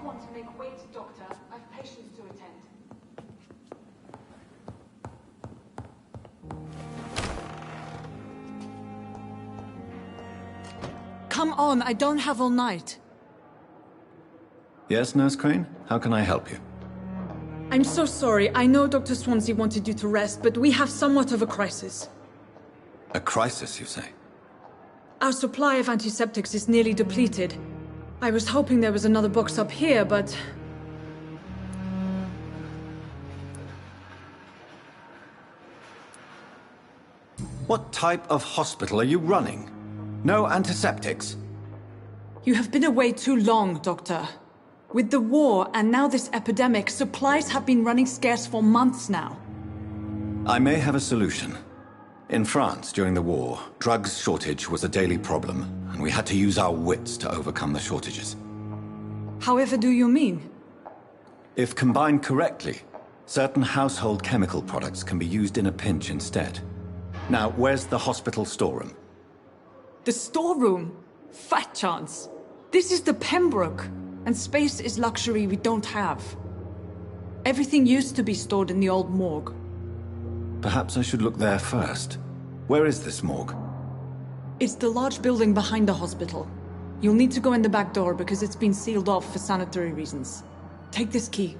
want to make wait, Doctor. I've patients to attend. Come on, I don't have all night. Yes, Nurse Crane? How can I help you? I'm so sorry. I know Dr. Swansea wanted you to rest, but we have somewhat of a crisis. A crisis, you say? Our supply of antiseptics is nearly depleted. I was hoping there was another box up here, but... What type of hospital are you running? No antiseptics? You have been away too long, Doctor. With the war and now this epidemic, supplies have been running scarce for months now. I may have a solution. In France, during the war, drugs shortage was a daily problem, and we had to use our wits to overcome the shortages. However do you mean? If combined correctly, certain household chemical products can be used in a pinch instead. Now, where's the hospital storeroom? The storeroom? Fat chance. This is the Pembroke, and space is luxury we don't have. Everything used to be stored in the old morgue. Perhaps I should look there first. Where is this morgue? It's the large building behind the hospital. You'll need to go in the back door because it's been sealed off for sanitary reasons. Take this key.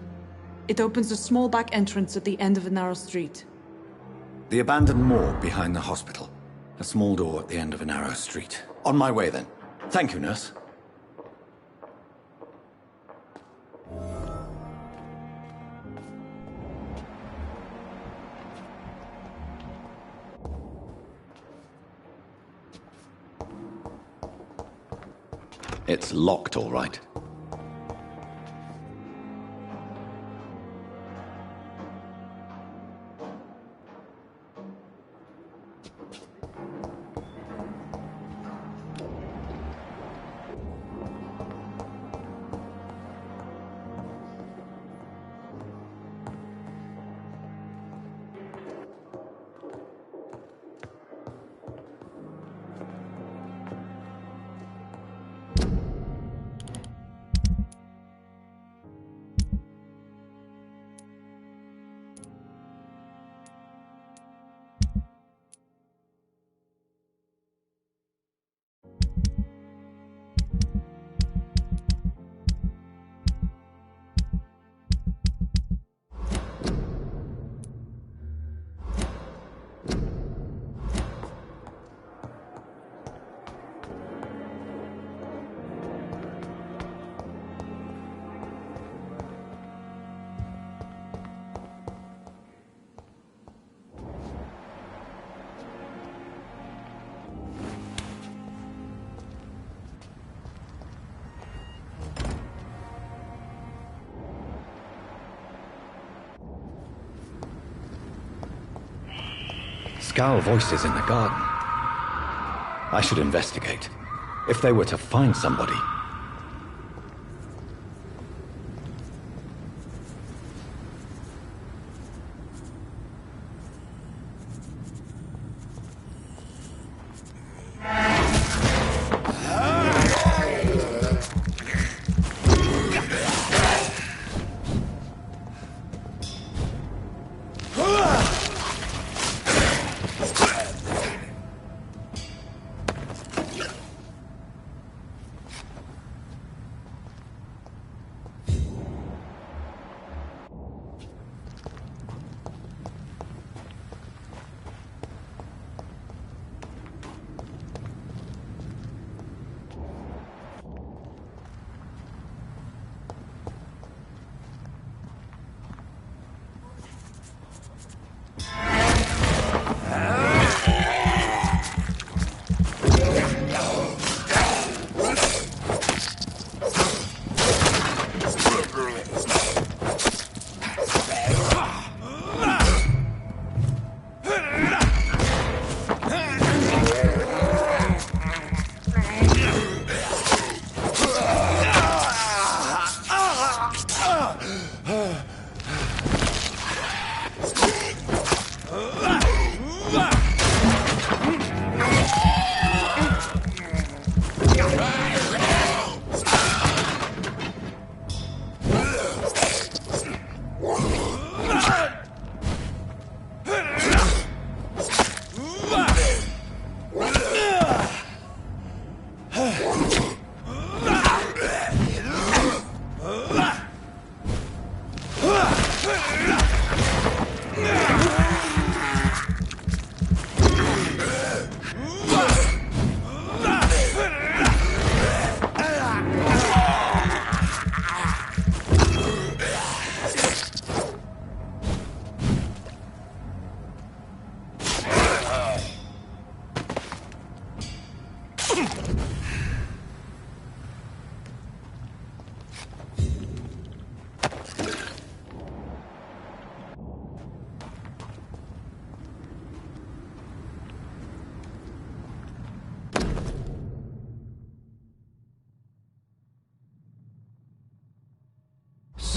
It opens a small back entrance at the end of a narrow street. The abandoned morgue behind the hospital. A small door at the end of a narrow street. On my way then. Thank you, nurse. It's locked, all right. Scowl voices in the garden. I should investigate. If they were to find somebody...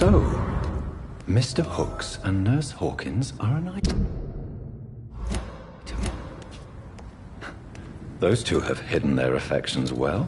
So, Mr. Hooks and Nurse Hawkins are an item. Those two have hidden their affections well.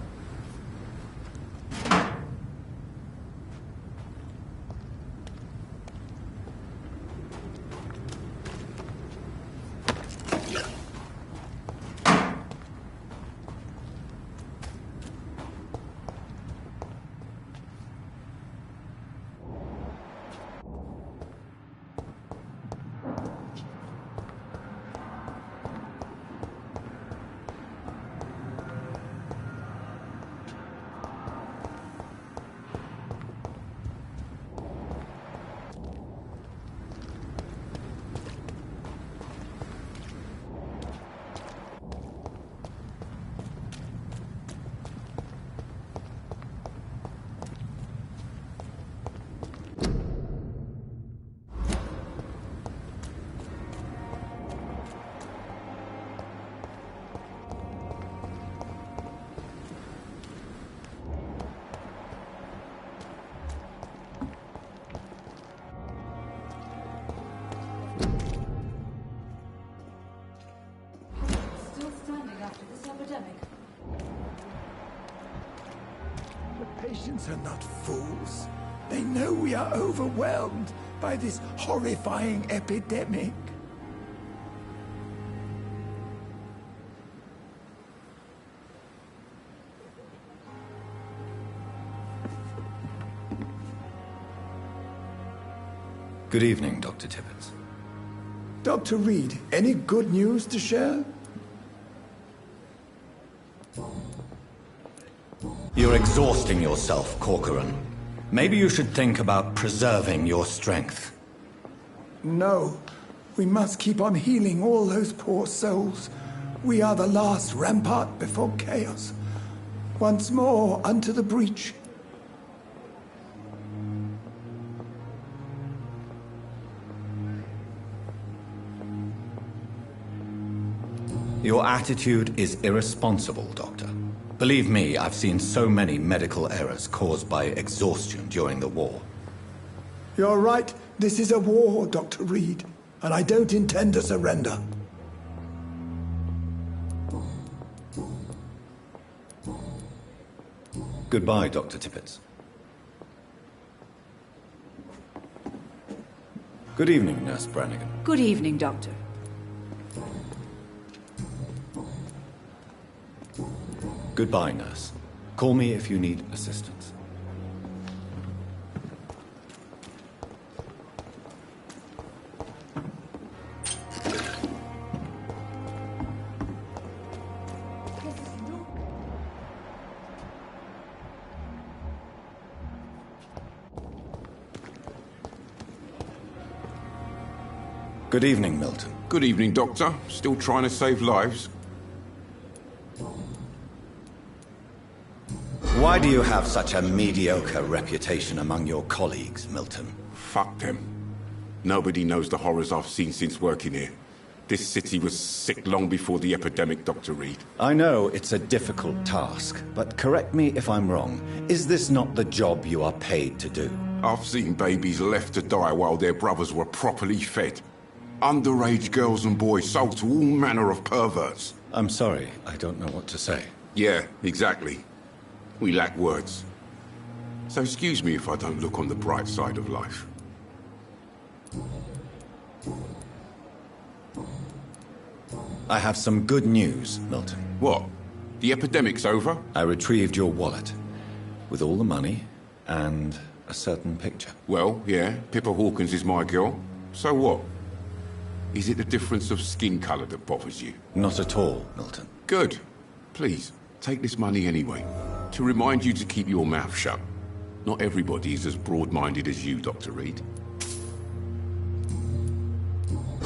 Still standing after this epidemic. The patients are not fools. They know we are overwhelmed by this horrifying epidemic. Good evening, Dr. Tibbets. Dr. Reed, any good news to share? You're exhausting yourself, Corcoran. Maybe you should think about preserving your strength. No. We must keep on healing all those poor souls. We are the last rampart before chaos. Once more unto the breach. Your attitude is irresponsible, Doctor. Believe me, I've seen so many medical errors caused by exhaustion during the war. You're right. This is a war, Dr. Reed. And I don't intend to surrender. Goodbye, Dr. Tibbets. Good evening, Nurse Brannigan. Good evening, Doctor. Goodbye, Nurse. Call me if you need assistance. Good evening, Milton. Good evening, Doctor. Still trying to save lives? Why do you have such a mediocre reputation among your colleagues, Milton? Fuck them. Nobody knows the horrors I've seen since working here. This city was sick long before the epidemic, Dr. Reed. I know it's a difficult task, but correct me if I'm wrong. Is this not the job you are paid to do? I've seen babies left to die while their brothers were properly fed. Underage girls and boys sold to all manner of perverts. I'm sorry, I don't know what to say. Yeah, exactly. We lack words. So excuse me if I don't look on the bright side of life. I have some good news, Milton. What? The epidemic's over? I retrieved your wallet, with all the money, and a certain picture. Well, yeah, Pippa Hawkins is my girl. So what? Is it the difference of skin color that bothers you? Not at all, Milton. Good. Please, take this money anyway. To remind you to keep your mouth shut. Not everybody is as broad-minded as you, Dr. Reed.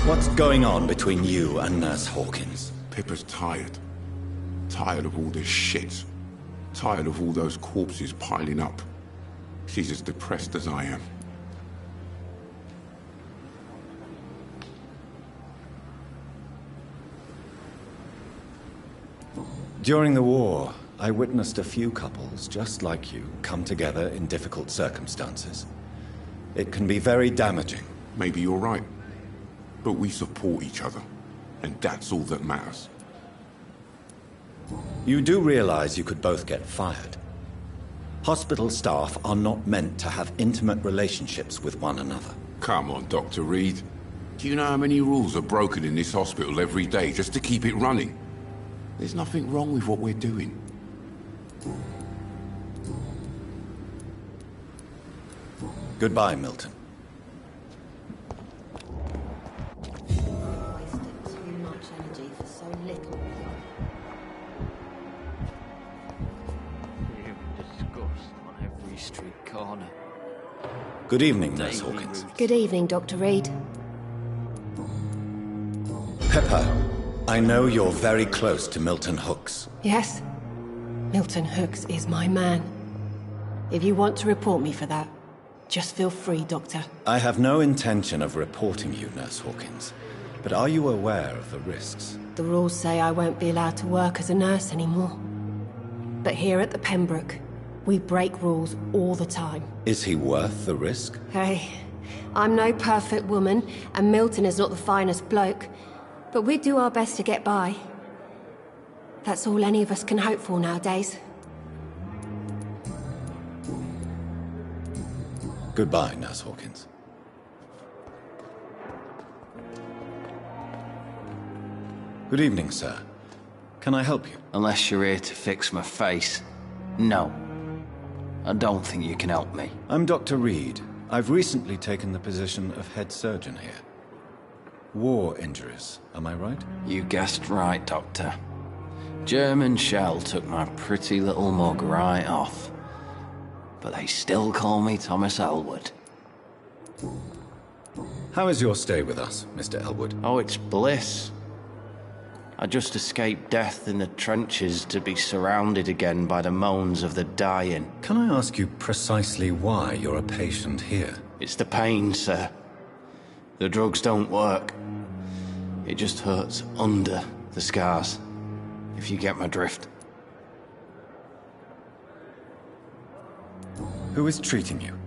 What's going on between you and Nurse Hawkins? Pippa's tired. Tired of all this shit. Tired of all those corpses piling up. She's as depressed as I am. During the war, I witnessed a few couples just like you come together in difficult circumstances. It can be very damaging. Maybe you're right. But we support each other. And that's all that matters. You do realize you could both get fired. Hospital staff are not meant to have intimate relationships with one another. Come on, Dr. Reed. Do you know how many rules are broken in this hospital every day just to keep it running? There's nothing wrong with what we're doing. Goodbye, Milton. Wasted too much energy for so little. Human disgust on every street corner. Good evening, Nurse Hawkins. Good evening, Dr. Reed. Pepper, I know you're very close to Milton Hooks. Yes? Milton Hooks is my man. If you want to report me for that, just feel free, Doctor. I have no intention of reporting you, Nurse Hawkins. But are you aware of the risks? The rules say I won't be allowed to work as a nurse anymore. But here at the Pembroke, we break rules all the time. Is he worth the risk? Hey, I'm no perfect woman, and Milton is not the finest bloke. But we do our best to get by. That's all any of us can hope for nowadays. Goodbye, Nurse Hawkins. Good evening, sir. Can I help you? Unless you're here to fix my face. No. I don't think you can help me. I'm Dr. Reed. I've recently taken the position of head surgeon here. War injuries, am I right? You guessed right, Doctor. German shell took my pretty little mug right off. But they still call me Thomas Elwood. How is your stay with us, Mr. Elwood? Oh, it's bliss. I just escaped death in the trenches to be surrounded again by the moans of the dying. Can I ask you precisely why you're a patient here? It's the pain, sir. The drugs don't work. It just hurts under the scars, if you get my drift. Who is treating you?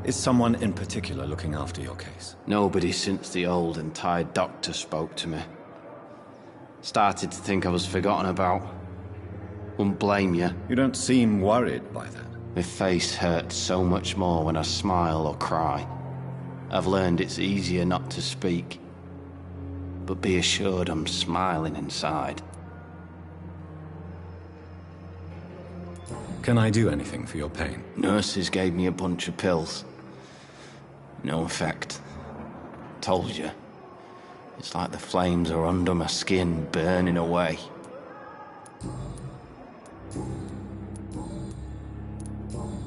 Is someone in particular looking after your case? Nobody since the old and tired doctor spoke to me. Started to think I was forgotten about. Wouldn't blame you. You don't seem worried by that. My face hurts so much more when I smile or cry. I've learned it's easier not to speak. But be assured I'm smiling inside. Can I do anything for your pain? Nurses gave me a bunch of pills. No effect. Told you. It's like the flames are under my skin, burning away.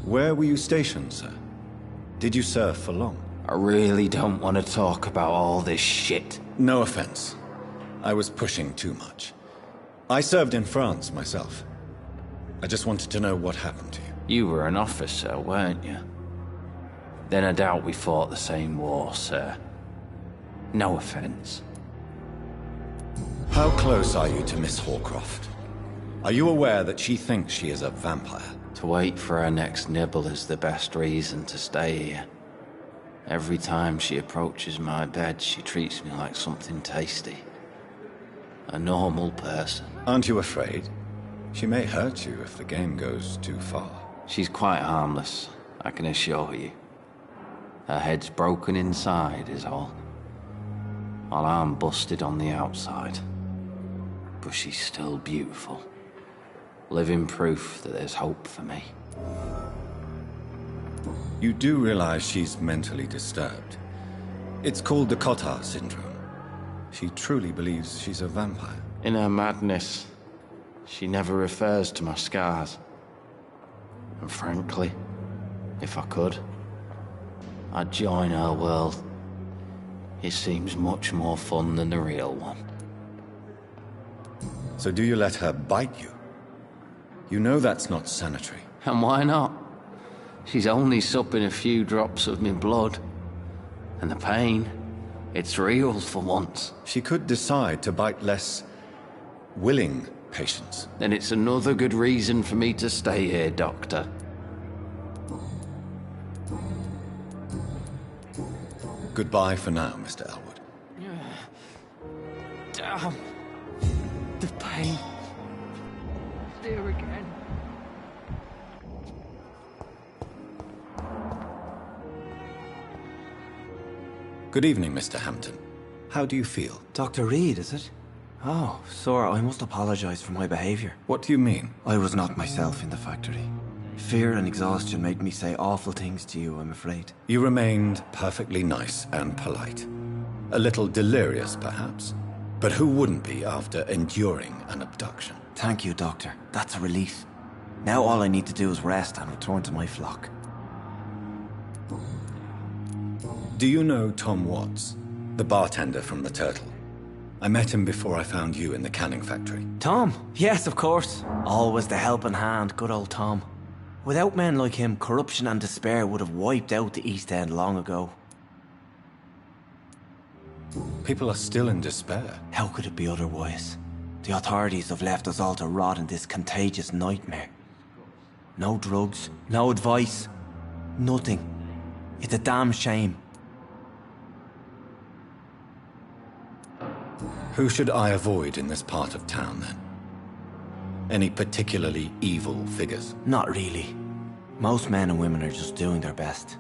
Where were you stationed, sir? Did you serve for long? I really don't want to talk about all this shit. No offense. I was pushing too much. I served in France myself. I just wanted to know what happened to you. You were an officer, weren't you? Then I doubt we fought the same war, sir. No offense. How close are you to Miss Hawcroft? Are you aware that she thinks she is a vampire? To wait for her next nibble is the best reason to stay here. Every time she approaches my bed, she treats me like something tasty. A normal person. Aren't you afraid? She may hurt you if the game goes too far. She's quite harmless, I can assure you. Her head's broken inside is all. While I'm busted on the outside. But she's still beautiful. Living proof that there's hope for me. You do realize she's mentally disturbed. It's called the Cotard syndrome. She truly believes she's a vampire. In her madness, she never refers to my scars. And frankly, if I could, I'd join her world. It seems much more fun than the real one. So do you let her bite you? You know that's not sanitary. And why not? She's only supping a few drops of my blood. And the pain, it's real for once. She could decide to bite less willing patients. Then it's another good reason for me to stay here, Doctor. Goodbye for now, Mr. Elwood. Damn. The pain. There again. Good evening, Mr. Hampton. How do you feel? Dr. Reed, is it? Oh, sir, I must apologize for my behavior. What do you mean? I was not myself in the factory. Fear and exhaustion made me say awful things to you, I'm afraid. You remained perfectly nice and polite. A little delirious, perhaps. But who wouldn't be after enduring an abduction? Thank you, Doctor. That's a relief. Now all I need to do is rest and return to my flock. Do you know Tom Watts, the bartender from the Turtle? I met him before I found you in the canning factory. Tom? Yes, of course. Always the helping hand, good old Tom. Without men like him, corruption and despair would have wiped out the East End long ago. People are still in despair. How could it be otherwise? The authorities have left us all to rot in this contagious nightmare. No drugs, no advice, nothing. It's a damn shame. Who should I avoid in this part of town, then? Any particularly evil figures? Not really. Most men and women are just doing their best.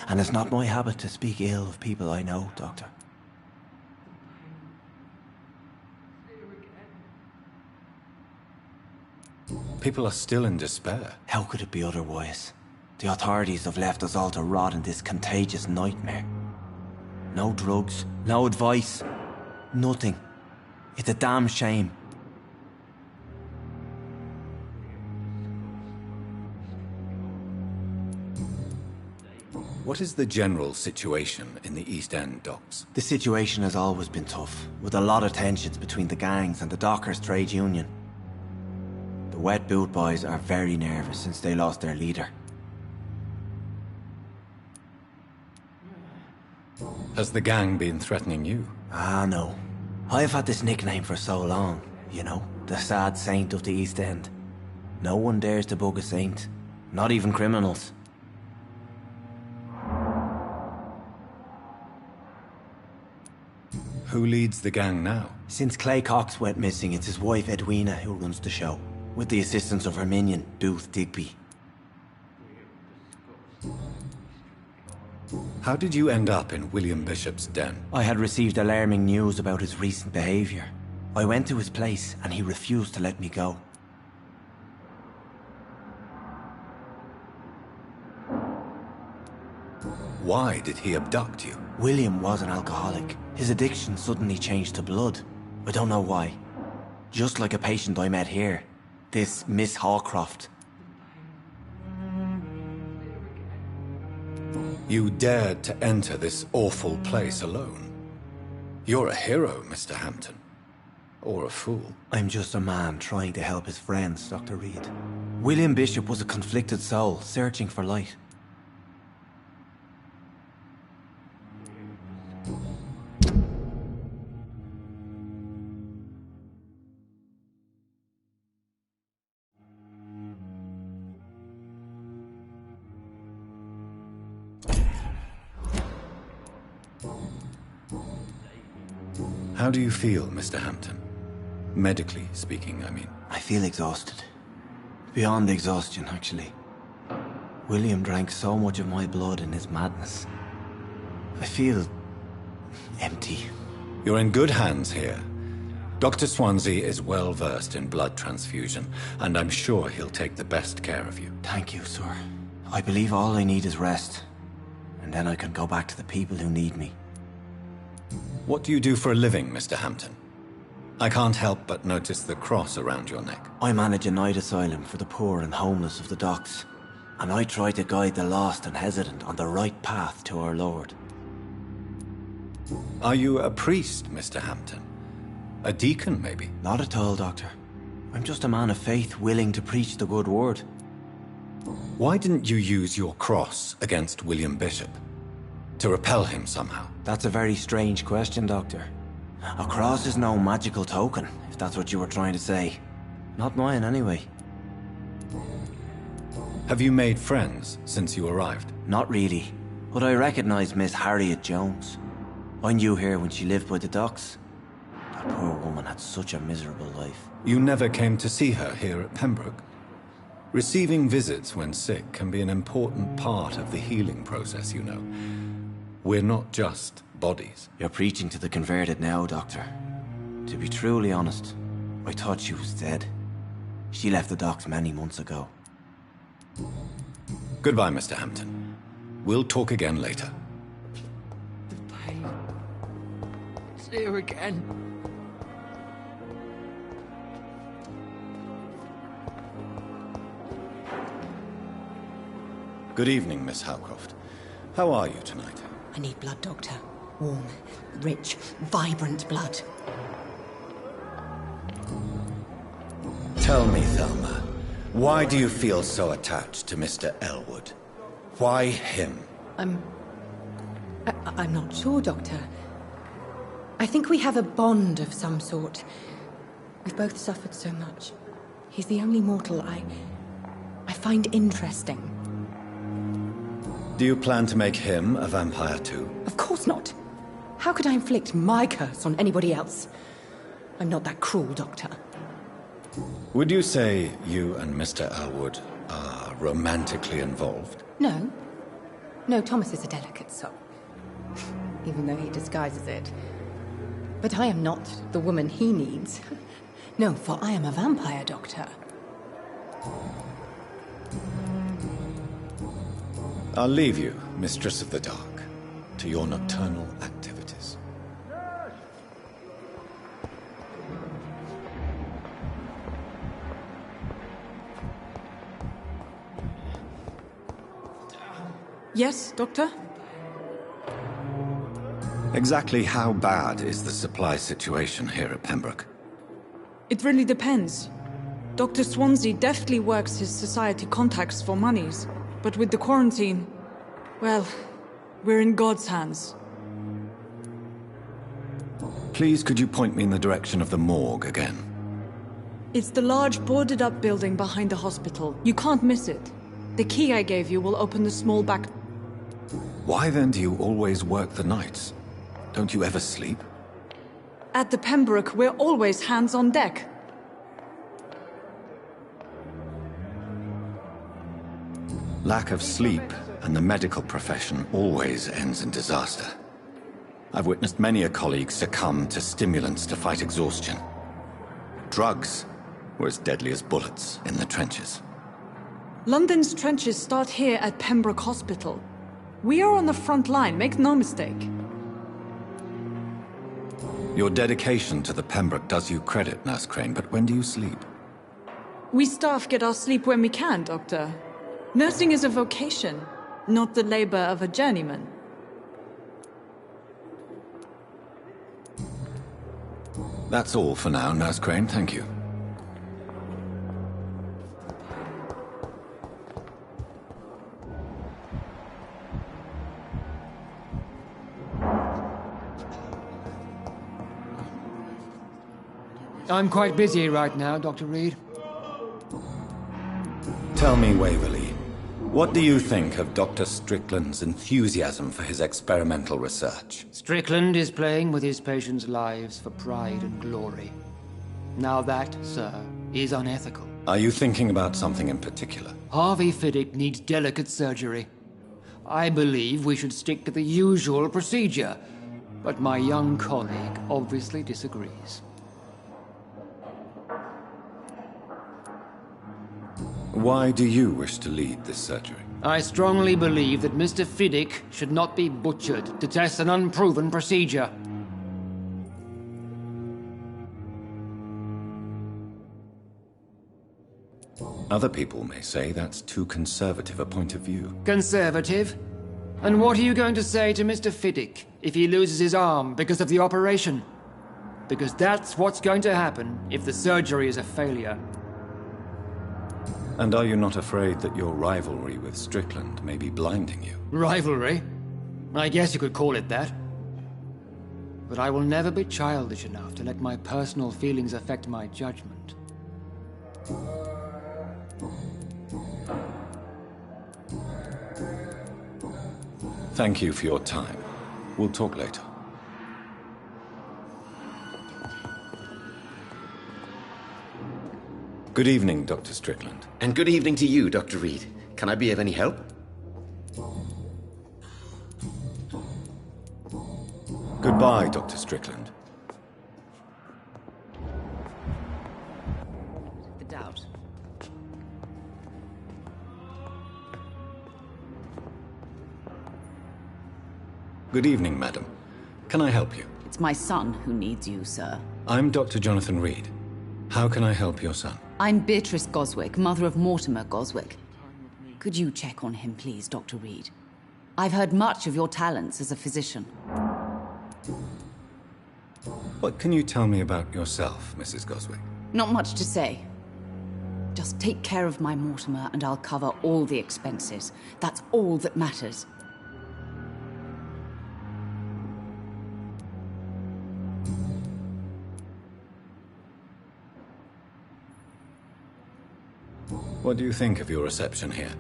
And it's not my habit to speak ill of people I know, Doctor. People are still in despair. How could it be otherwise? The authorities have left us all to rot in this contagious nightmare. No drugs, no advice, nothing. It's a damn shame. What is the general situation in the East End docks? The situation has always been tough, with a lot of tensions between the gangs and the dockers' trade union. The wet boot boys are very nervous since they lost their leader. Has the gang been threatening you? Ah, no. I've had this nickname for so long, you know, the sad saint of the East End. No one dares to bug a saint, not even criminals. Who leads the gang now? Since Clay Cox went missing, it's his wife Edwina who runs the show, with the assistance of her minion, Booth Digby. How did you end up in William Bishop's den? I had received alarming news about his recent behavior. I went to his place and he refused to let me go. Why did he abduct you? William was an alcoholic. His addiction suddenly changed to blood. I don't know why. Just like a patient I met here. This Miss Hawcroft. You dared to enter this awful place alone. You're a hero, Mr. Hampton. Or a fool. I'm just a man trying to help his friends, Dr. Reed. William Bishop was a conflicted soul, searching for light. How do you feel, Mr. Hampton? Medically speaking, I mean. I feel exhausted. Beyond exhaustion, actually. William drank so much of my blood in his madness. I feel empty. You're in good hands here. Dr. Swansea is well versed in blood transfusion, and I'm sure he'll take the best care of you. Thank you, sir. I believe all I need is rest. And then I can go back to the people who need me. What do you do for a living, Mr. Hampton? I can't help but notice the cross around your neck. I manage a night asylum for the poor and homeless of the docks. And I try to guide the lost and hesitant on the right path to our Lord. Are you a priest, Mr. Hampton? A deacon, maybe? Not at all, Doctor. I'm just a man of faith willing to preach the good word. Why didn't you use your cross against William Bishop? To repel him somehow? That's a very strange question, Doctor. A cross is no magical token, if that's what you were trying to say. Not mine, anyway. Have you made friends since you arrived? Not really. But I recognise Miss Harriet Jones. I knew her when she lived by the docks. That poor woman had such a miserable life. You never came to see her here at Pembroke? Receiving visits when sick can be an important part of the healing process, you know. We're not just bodies. You're preaching to the converted now, Doctor. To be truly honest, I thought she was dead. She left the docks many months ago. Goodbye, Mr. Hampton. We'll talk again later. The pain. It's here again. Good evening, Miss Howcroft. How are you tonight? I need blood, Doctor. Warm, rich, vibrant blood. Tell me, Thelma, why do you feel so attached to Mr. Elwood? Why him? I'm not sure, Doctor. I think we have a bond of some sort. We've both suffered so much. He's the only mortal I find interesting. Do you plan to make him a vampire too? Of course not. How could I inflict my curse on anybody else? I'm not that cruel, Doctor. Would you say you and Mr. Elwood are romantically involved? No. No, Thomas is a delicate soul. Even though he disguises it. But I am not the woman he needs. No, for I am a vampire, Doctor. I'll leave you, Mistress of the Dark, to your nocturnal activities. Yes, Doctor? Exactly how bad is the supply situation here at Pembroke? It really depends. Dr. Swansea deftly works his society contacts for monies, but with the quarantine, well, we're in God's hands. Please, could you point me in the direction of the morgue again? It's the large boarded-up building behind the hospital. You can't miss it. The key I gave you will open the small back... Why then do you always work the nights? Don't you ever sleep? At the Pembroke, we're always hands on deck. Lack of sleep and the medical profession always ends in disaster. I've witnessed many a colleague succumb to stimulants to fight exhaustion. Drugs were as deadly as bullets in the trenches. London's trenches start here at Pembroke Hospital. We are on the front line, make no mistake. Your dedication to the Pembroke does you credit, Nurse Crane, but when do you sleep? We staff get our sleep when we can, Doctor. Nursing is a vocation, not the labor of a journeyman. That's all for now, Nurse Crane, thank you. I'm quite busy right now, Dr. Reed. Tell me, Waverley, what do you think of Dr. Strickland's enthusiasm for his experimental research? Strickland is playing with his patients' lives for pride and glory. Now that, sir, is unethical. Are you thinking about something in particular? Harvey Fiddick needs delicate surgery. I believe we should stick to the usual procedure, but my young colleague obviously disagrees. Why do you wish to lead this surgery? I strongly believe that Mr. Fiddick should not be butchered to test an unproven procedure. Other people may say that's too conservative a point of view. Conservative? And what are you going to say to Mr. Fiddick if he loses his arm because of the operation? Because that's what's going to happen if the surgery is a failure. And are you not afraid that your rivalry with Strickland may be blinding you? Rivalry? I guess you could call it that. But I will never be childish enough to let my personal feelings affect my judgment. Thank you for your time. We'll talk later. Good evening, Dr. Strickland. And good evening to you, Dr. Reed. Can I be of any help? Goodbye, Dr. Strickland. The doubt. Good evening, madam. Can I help you? It's my son who needs you, sir. I'm Dr. Jonathan Reed. How can I help your son? I'm Beatrice Goswick, mother of Mortimer Goswick. Could you check on him, please, Dr. Reed? I've heard much of your talents as a physician. What can you tell me about yourself, Mrs. Goswick? Not much to say. Just take care of my Mortimer and I'll cover all the expenses. That's all that matters. What do you think of your reception here?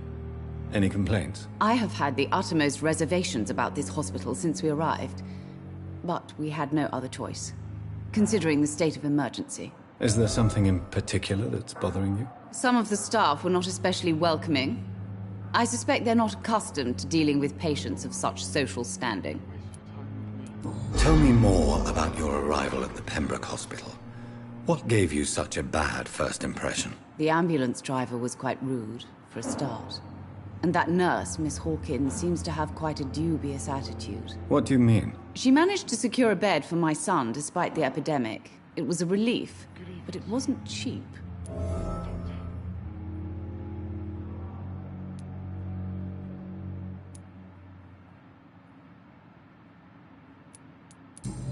Any complaints? I have had the uttermost reservations about this hospital since we arrived. But we had no other choice, considering the state of emergency. Is there something in particular that's bothering you? Some of the staff were not especially welcoming. I suspect they're not accustomed to dealing with patients of such social standing. Tell me more about your arrival at the Pembroke Hospital. What gave you such a bad first impression? The ambulance driver was quite rude, for a start. And that nurse, Miss Hawkins, seems to have quite a dubious attitude. What do you mean? She managed to secure a bed for my son despite the epidemic. It was a relief, but it wasn't cheap.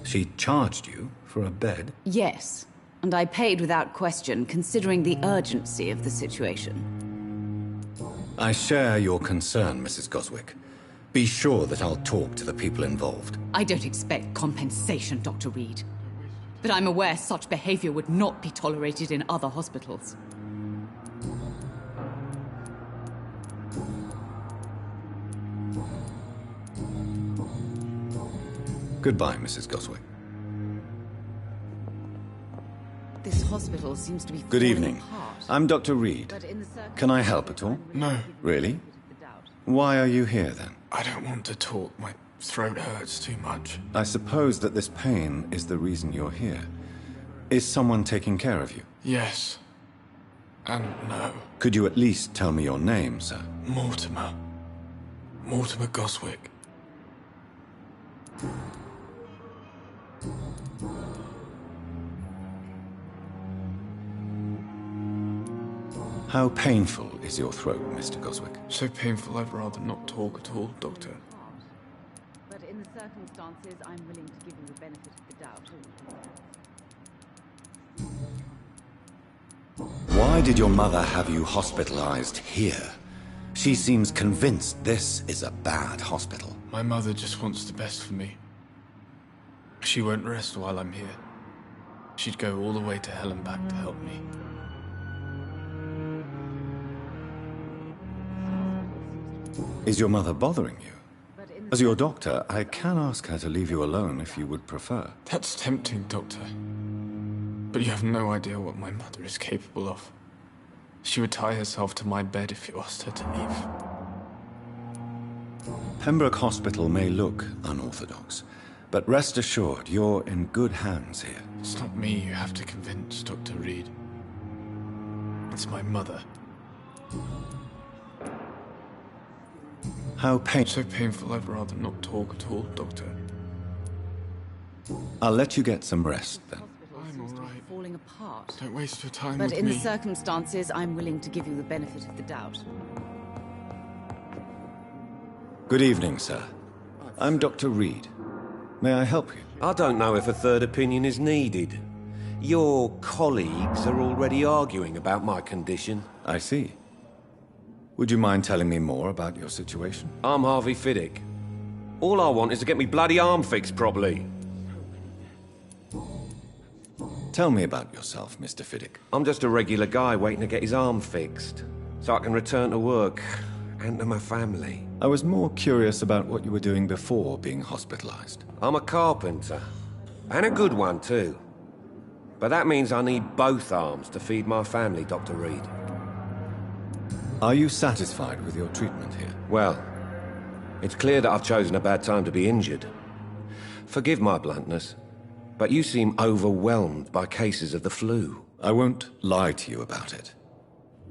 She charged you for a bed? Yes, and I paid without question, considering the urgency of the situation. I share your concern, Mrs. Goswick. Be sure that I'll talk to the people involved. I don't expect compensation, Dr. Reed. But I'm aware such behavior would not be tolerated in other hospitals. Goodbye, Mrs. Goswick. This hospital seems to be Good falling evening. apart. I'm Dr. Reed. But in the Can I help at all? No. Really? Why are you here, then? I don't want to talk. My throat hurts too much. I suppose that this pain is the reason you're here. Is someone taking care of you? Yes. And no. Could you at least tell me your name, sir? Mortimer. Mortimer Goswick. How painful is your throat, Mr. Goswick? So painful I'd rather not talk at all, Doctor. But in the circumstances, I'm willing to give you the benefit of the doubt. Why did your mother have you hospitalized here? She seems convinced this is a bad hospital. My mother just wants the best for me. She won't rest while I'm here. She'd go all the way to hell and back to help me. Is your mother bothering you? As your doctor, I can ask her to leave you alone if you would prefer. That's tempting, Doctor. But you have no idea what my mother is capable of. She would tie herself to my bed if you asked her to leave. Pembroke Hospital may look unorthodox, but rest assured you're in good hands here. It's not me you have to convince, Dr. Reed. It's my mother. How So painful I'd rather not talk at all, Doctor. I'll let you get some rest, then. I'm all right. Falling apart. Don't waste your time But with in me. the circumstances, I'm willing to give you the benefit of the doubt. Good evening, sir. I'm Dr. Reed. May I help you? I don't know if a third opinion is needed. Your colleagues are already arguing about my condition. I see. Would you mind telling me more about your situation? I'm Harvey Fiddick. All I want is to get me bloody arm fixed properly. Tell me about yourself, Mr. Fiddick. I'm just a regular guy waiting to get his arm fixed, so I can return to work. and to my family. I was more curious about what you were doing before being hospitalized. I'm a carpenter, and a good one too. But that means I need both arms to feed my family, Dr. Reed. Are you satisfied with your treatment here? Well, it's clear that I've chosen a bad time to be injured. Forgive my bluntness, but you seem overwhelmed by cases of the flu. I won't lie to you about it.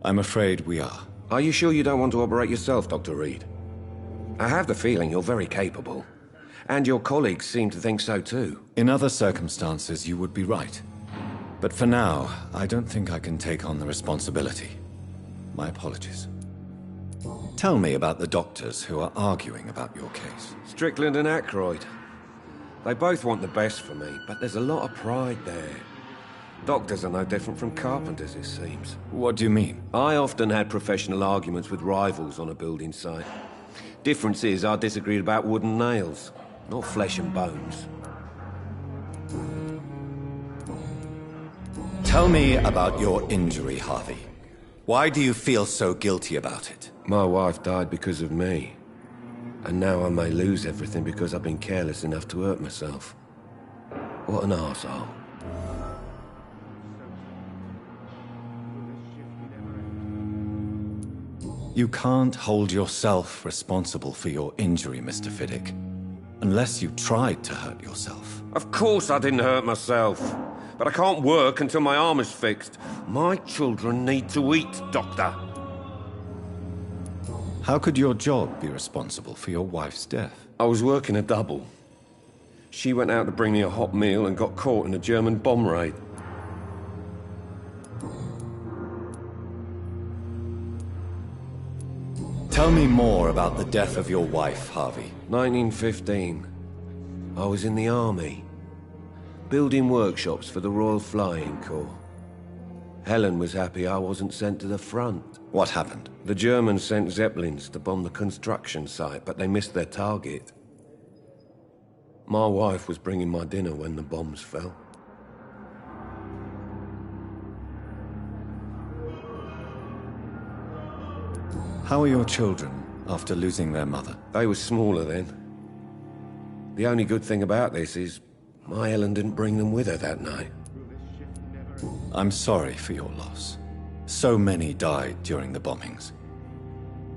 I'm afraid we are. Are you sure you don't want to operate yourself, Dr. Reed? I have the feeling you're very capable. And your colleagues seem to think so too. In other circumstances, you would be right. But for now, I don't think I can take on the responsibility. My apologies. Tell me about the doctors who are arguing about your case. Strickland and Aykroyd. They both want the best for me, but there's a lot of pride there. Doctors are no different from carpenters, it seems. What do you mean? I often had professional arguments with rivals on a building site. Difference is, I disagreed about wooden nails, not flesh and bones. Tell me about your injury, Harvey. Why do you feel so guilty about it? My wife died because of me. And now I may lose everything because I've been careless enough to hurt myself. What an arsehole. You can't hold yourself responsible for your injury, Mr. Fiddick. Unless you tried to hurt yourself. Of course I didn't hurt myself. But I can't work until my arm is fixed. My children need to eat, Doctor. How could your job be responsible for your wife's death? I was working a double. She went out to bring me a hot meal and got caught in a German bomb raid. Tell me more about the death of your wife, Harvey. 1915. I was in the army, building workshops for the Royal Flying Corps. Helen was happy I wasn't sent to the front. What happened? The Germans sent Zeppelins to bomb the construction site, but they missed their target. My wife was bringing my dinner when the bombs fell. How are your children after losing their mother? They were smaller then. The only good thing about this is my Helen didn't bring them with her that night. I'm sorry for your loss. So many died during the bombings.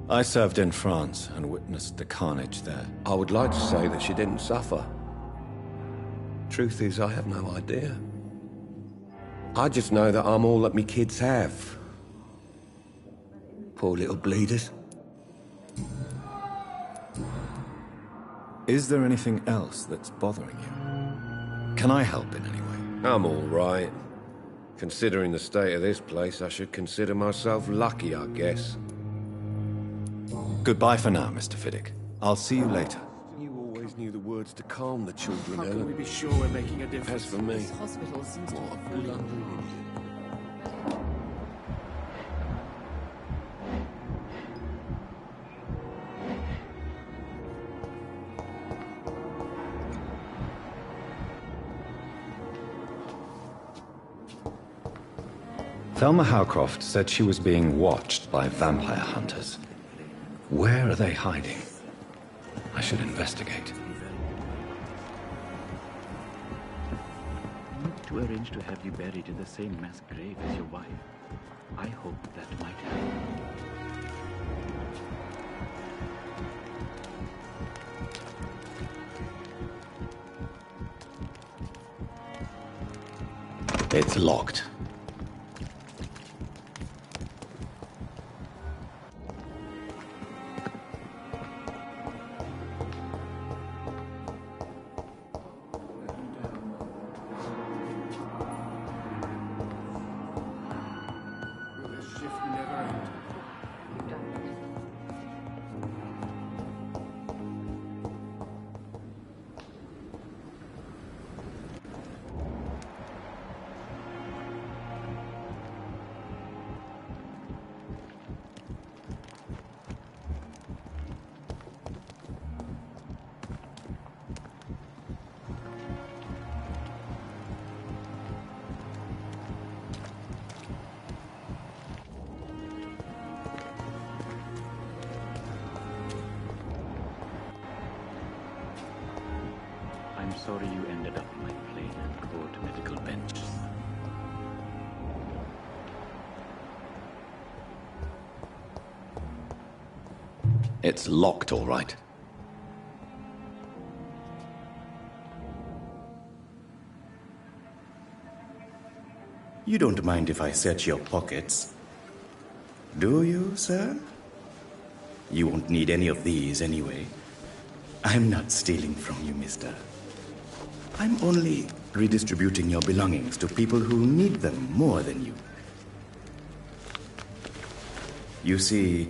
I served in France and witnessed the carnage there. I would like to say that she didn't suffer. Truth is, I have no idea. I just know that I'm all that me kids have. Poor little bleeders. Is there anything else that's bothering you? Can I help in any way? I'm all right. Considering the state of this place, I should consider myself lucky, I guess. Goodbye for now, Mr. Fiddick. I'll see you later. You always knew the words to calm the children, How Ellen. can we be sure we're making a difference? As for me, This hospital seems to what be a fully bloody injured. injured. Thelma Howcroft said she was being watched by vampire hunters. Where are they hiding? I should investigate. I need to arrange to have you buried in the same mass grave as your wife. I hope that might happen. It's locked. It's locked, all right. You don't mind if I search your pockets, do you, sir? You won't need any of these anyway. I'm not stealing from you, mister. I'm only redistributing your belongings to people who need them more than you. You see,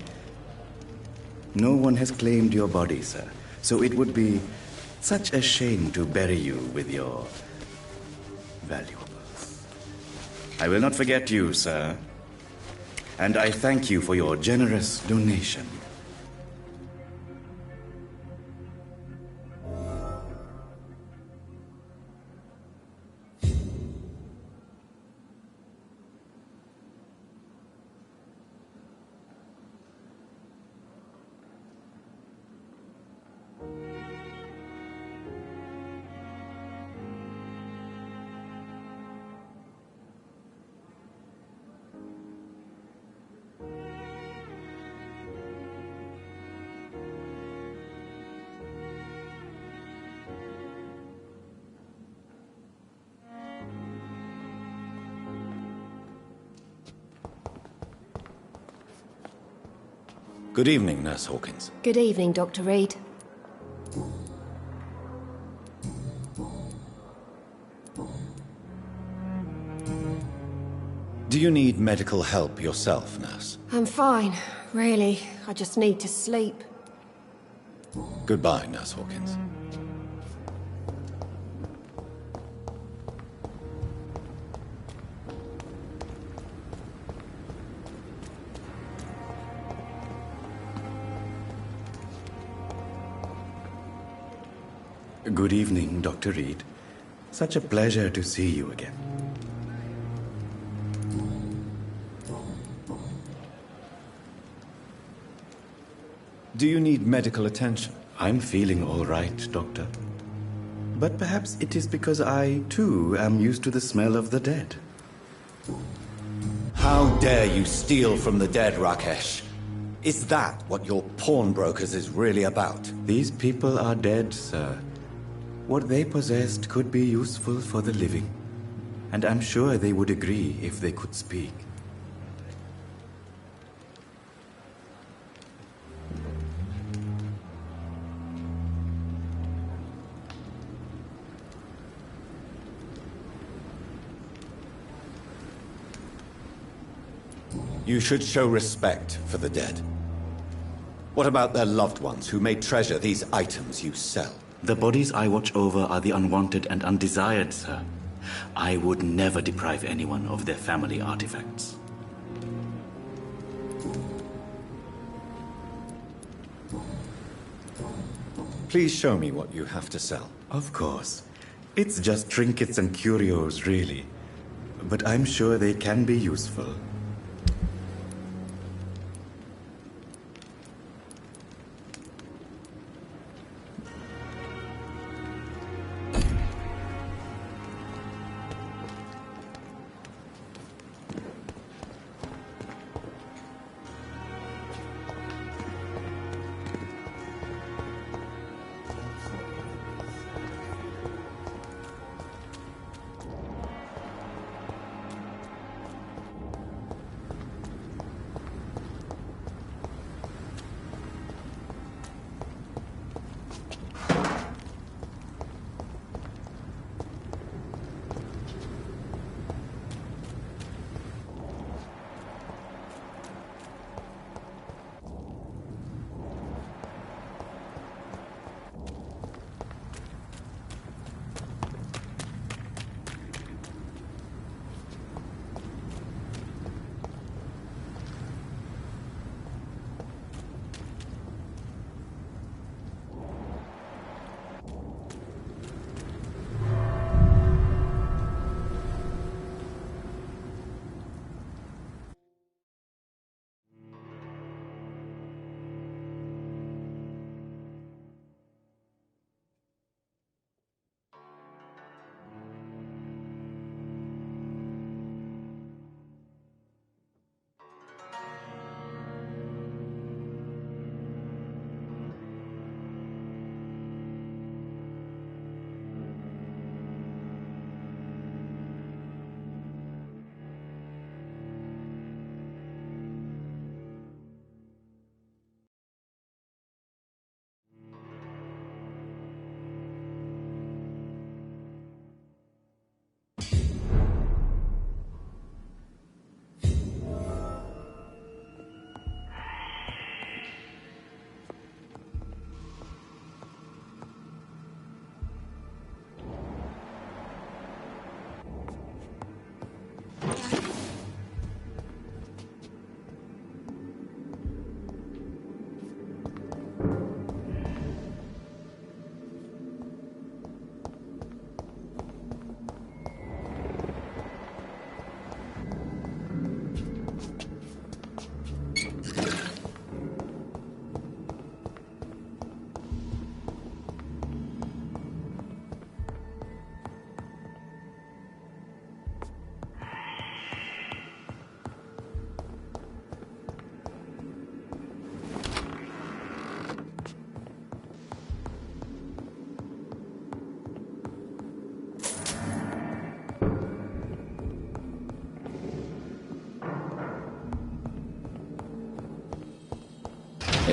no one has claimed your body, sir, so it would be such a shame to bury you with your valuables. I will not forget you, sir, and I thank you for your generous donation. Good evening, Nurse Hawkins. Good evening, Dr. Reed. Do you need medical help yourself, Nurse? I'm fine, really. I just need to sleep. Goodbye, Nurse Hawkins. Good evening, Dr. Reed. Such a pleasure to see you again. Do you need medical attention? I'm feeling all right, Doctor. But perhaps it is because I, too, am used to the smell of the dead. How dare you steal from the dead, Rakesh? Is that what your pawnbrokers is really about? These people are dead, sir. What they possessed could be useful for the living. And I'm sure they would agree if they could speak. You should show respect for the dead. What about their loved ones who may treasure these items you sell? The bodies I watch over are the unwanted and undesired, sir. I would never deprive anyone of their family artifacts. Please show me what you have to sell. Of course. It's just trinkets and curios, really. But I'm sure they can be useful.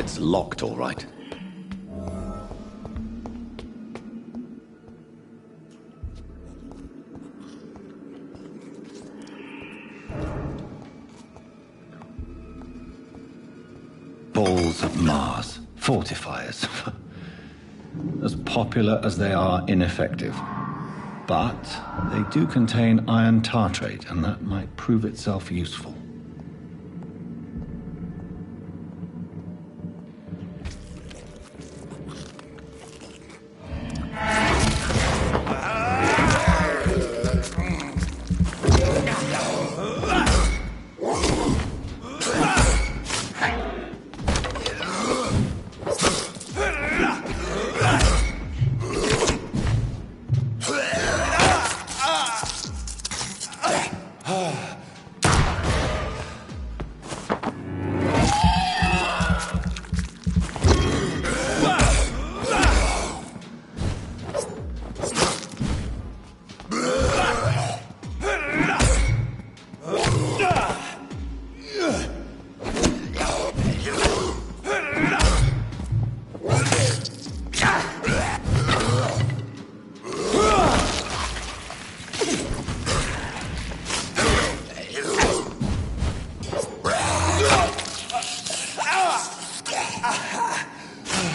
It's locked, all right. Balls of Mars. Fortifiers. As popular as they are ineffective. But they do contain iron tartrate, and that might prove itself useful.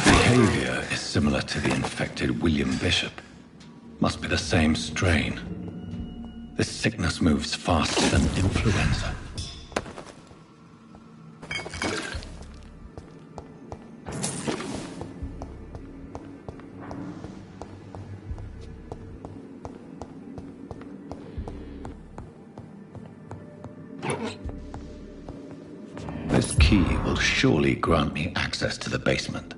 Behavior is similar to the infected William Bishop. Must be the same strain. This sickness moves faster than influenza. This key will surely grant me access to the basement.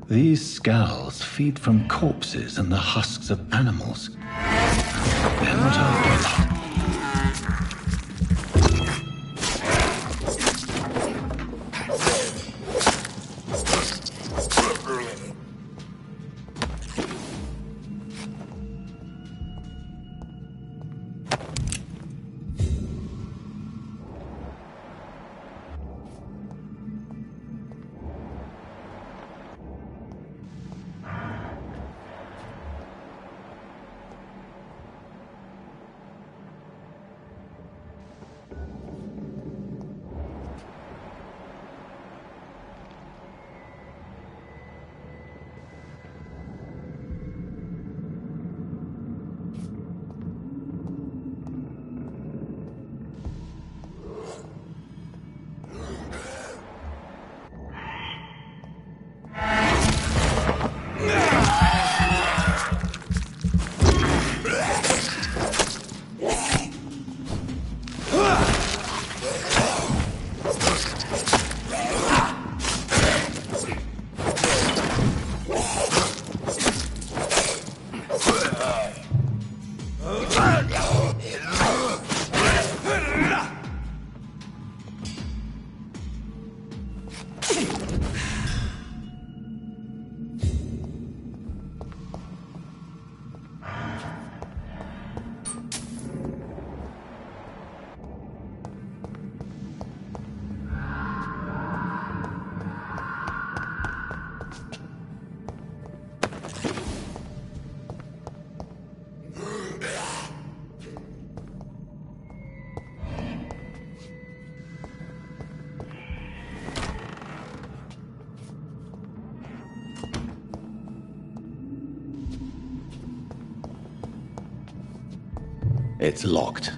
These skulls feed from corpses and the husks of animals. They're not our blood. It's locked.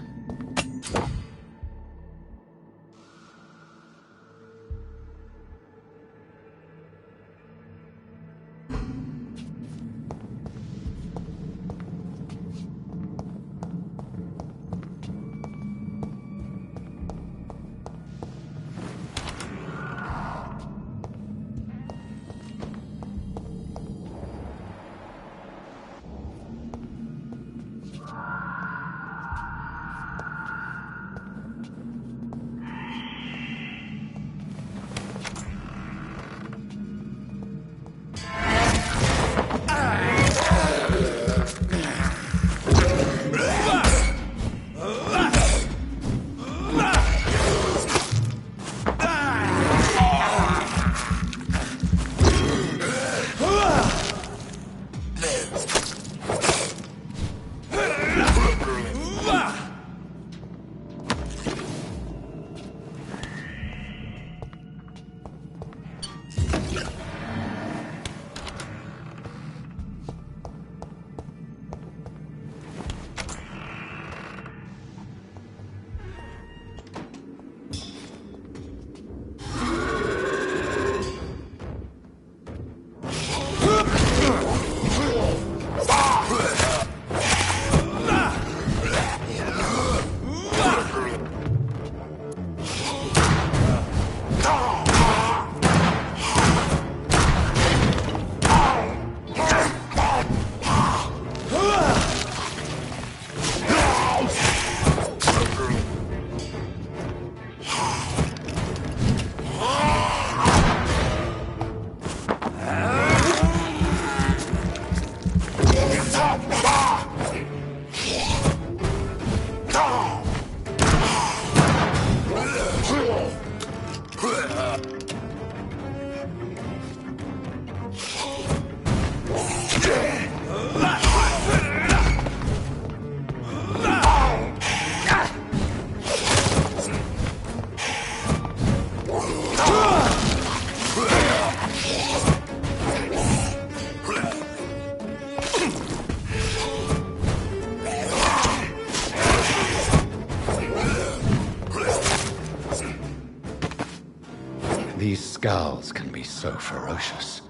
These scowls can be so ferocious.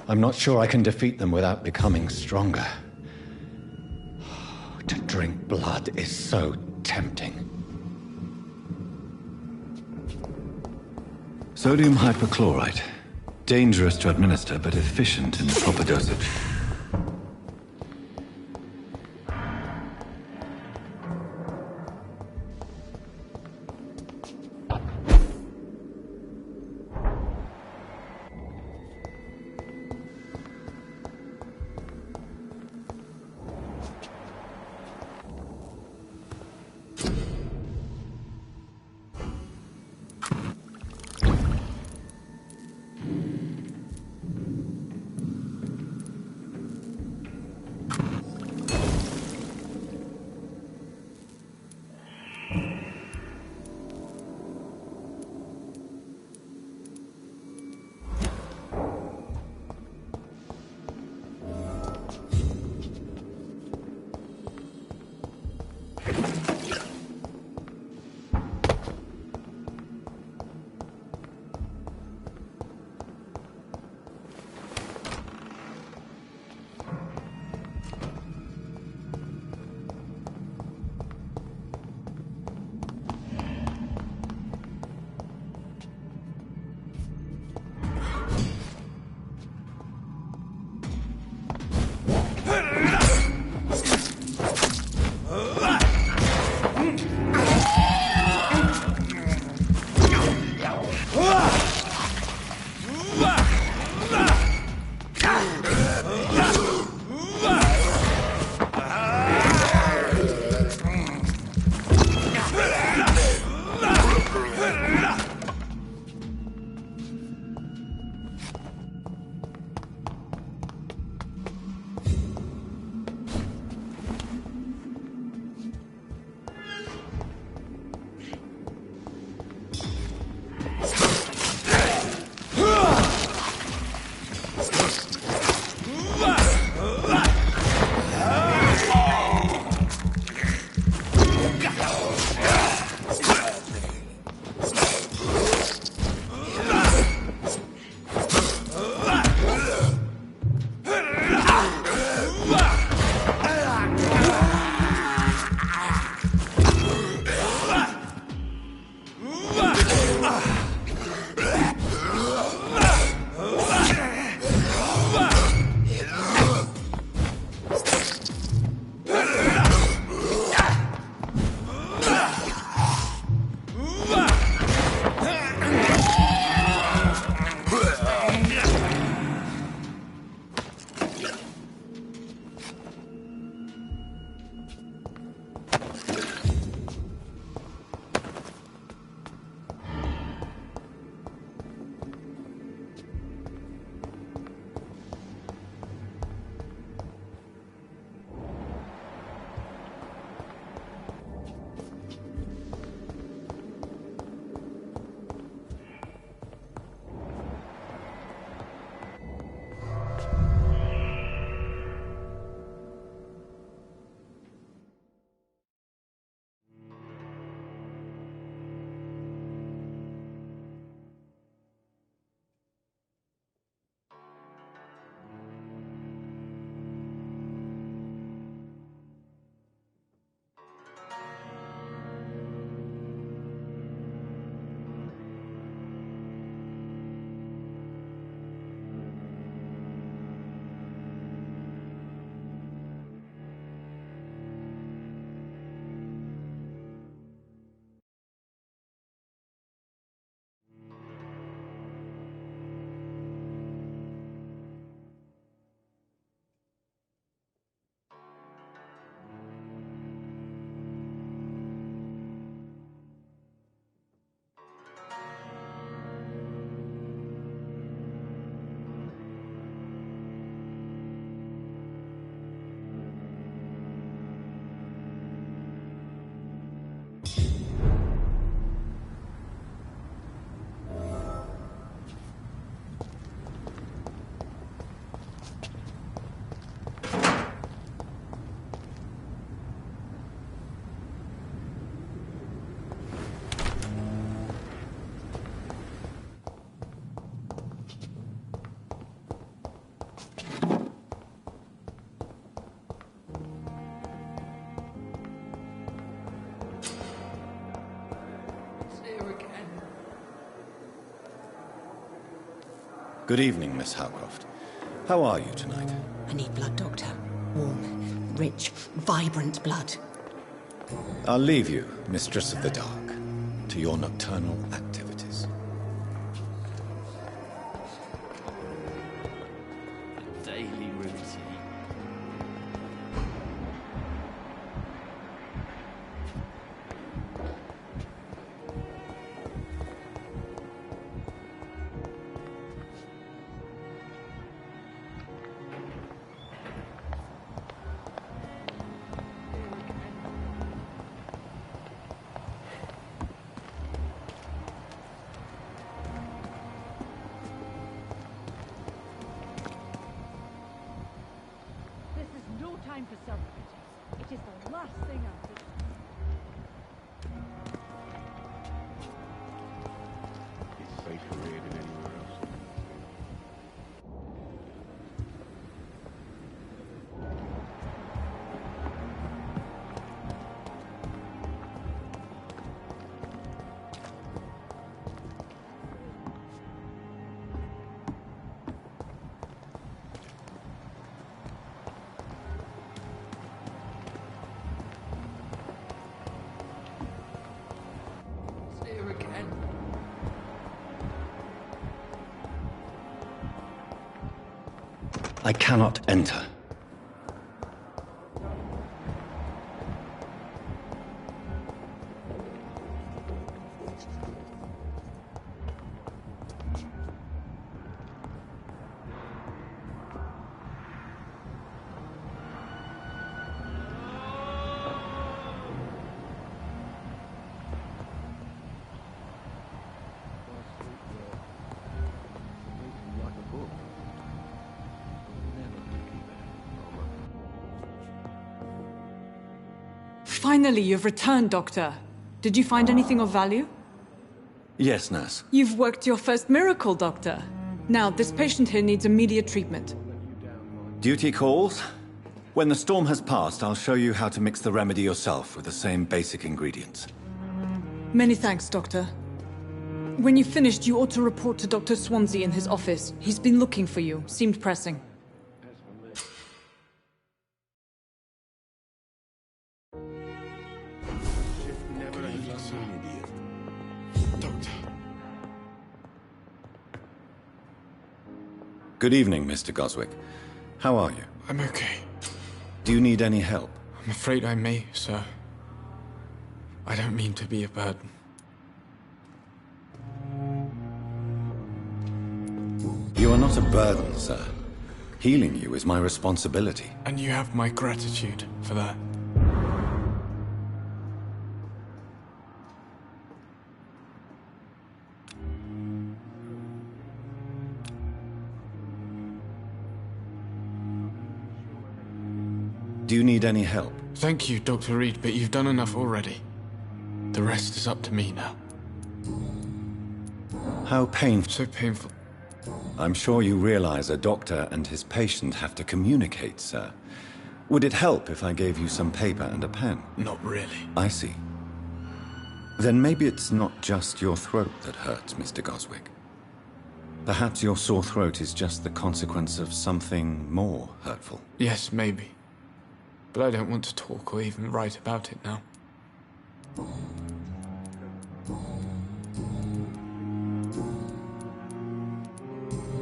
I'm not sure I can defeat them without becoming stronger. To drink blood is so tempting. Sodium hypochlorite. Dangerous to administer, but efficient in the proper dosage. Good evening, Miss Howcroft. How are you tonight? I need blood, Doctor. Warm, rich, vibrant blood. I'll leave you, Mistress of the Dark, to your nocturnal activities. Daily routine. This is no time for self-pity. It is the last thing I do. It's safer here than anywhere else. Here again. I cannot enter. Finally, you've returned, Doctor. Did you find anything of value? Yes, nurse. You've worked your first miracle, Doctor. Now, this patient here needs immediate treatment. Duty calls. When the storm has passed, I'll show you how to mix the remedy yourself with the same basic ingredients. Many thanks, Doctor. When you've finished, you ought to report to Dr. Swansea in his office. He's been looking for you. Seemed pressing. Good evening, Mr. Goswick. How are you? I'm okay. Do you need any help? I'm afraid I may, sir. I don't mean to be a burden. You are not a burden, sir. Healing you is my responsibility. And you have my gratitude for that. Do you need any help? Thank you, Dr. Reed, but you've done enough already. The rest is up to me now. How painful. So painful. I'm sure you realize a doctor and his patient have to communicate, sir. Would it help if I gave you some paper and a pen? Not really. I see. Then maybe it's not just your throat that hurts, Mr. Goswick. Perhaps your sore throat is just the consequence of something more hurtful. Yes, maybe. But I don't want to talk or even write about it now.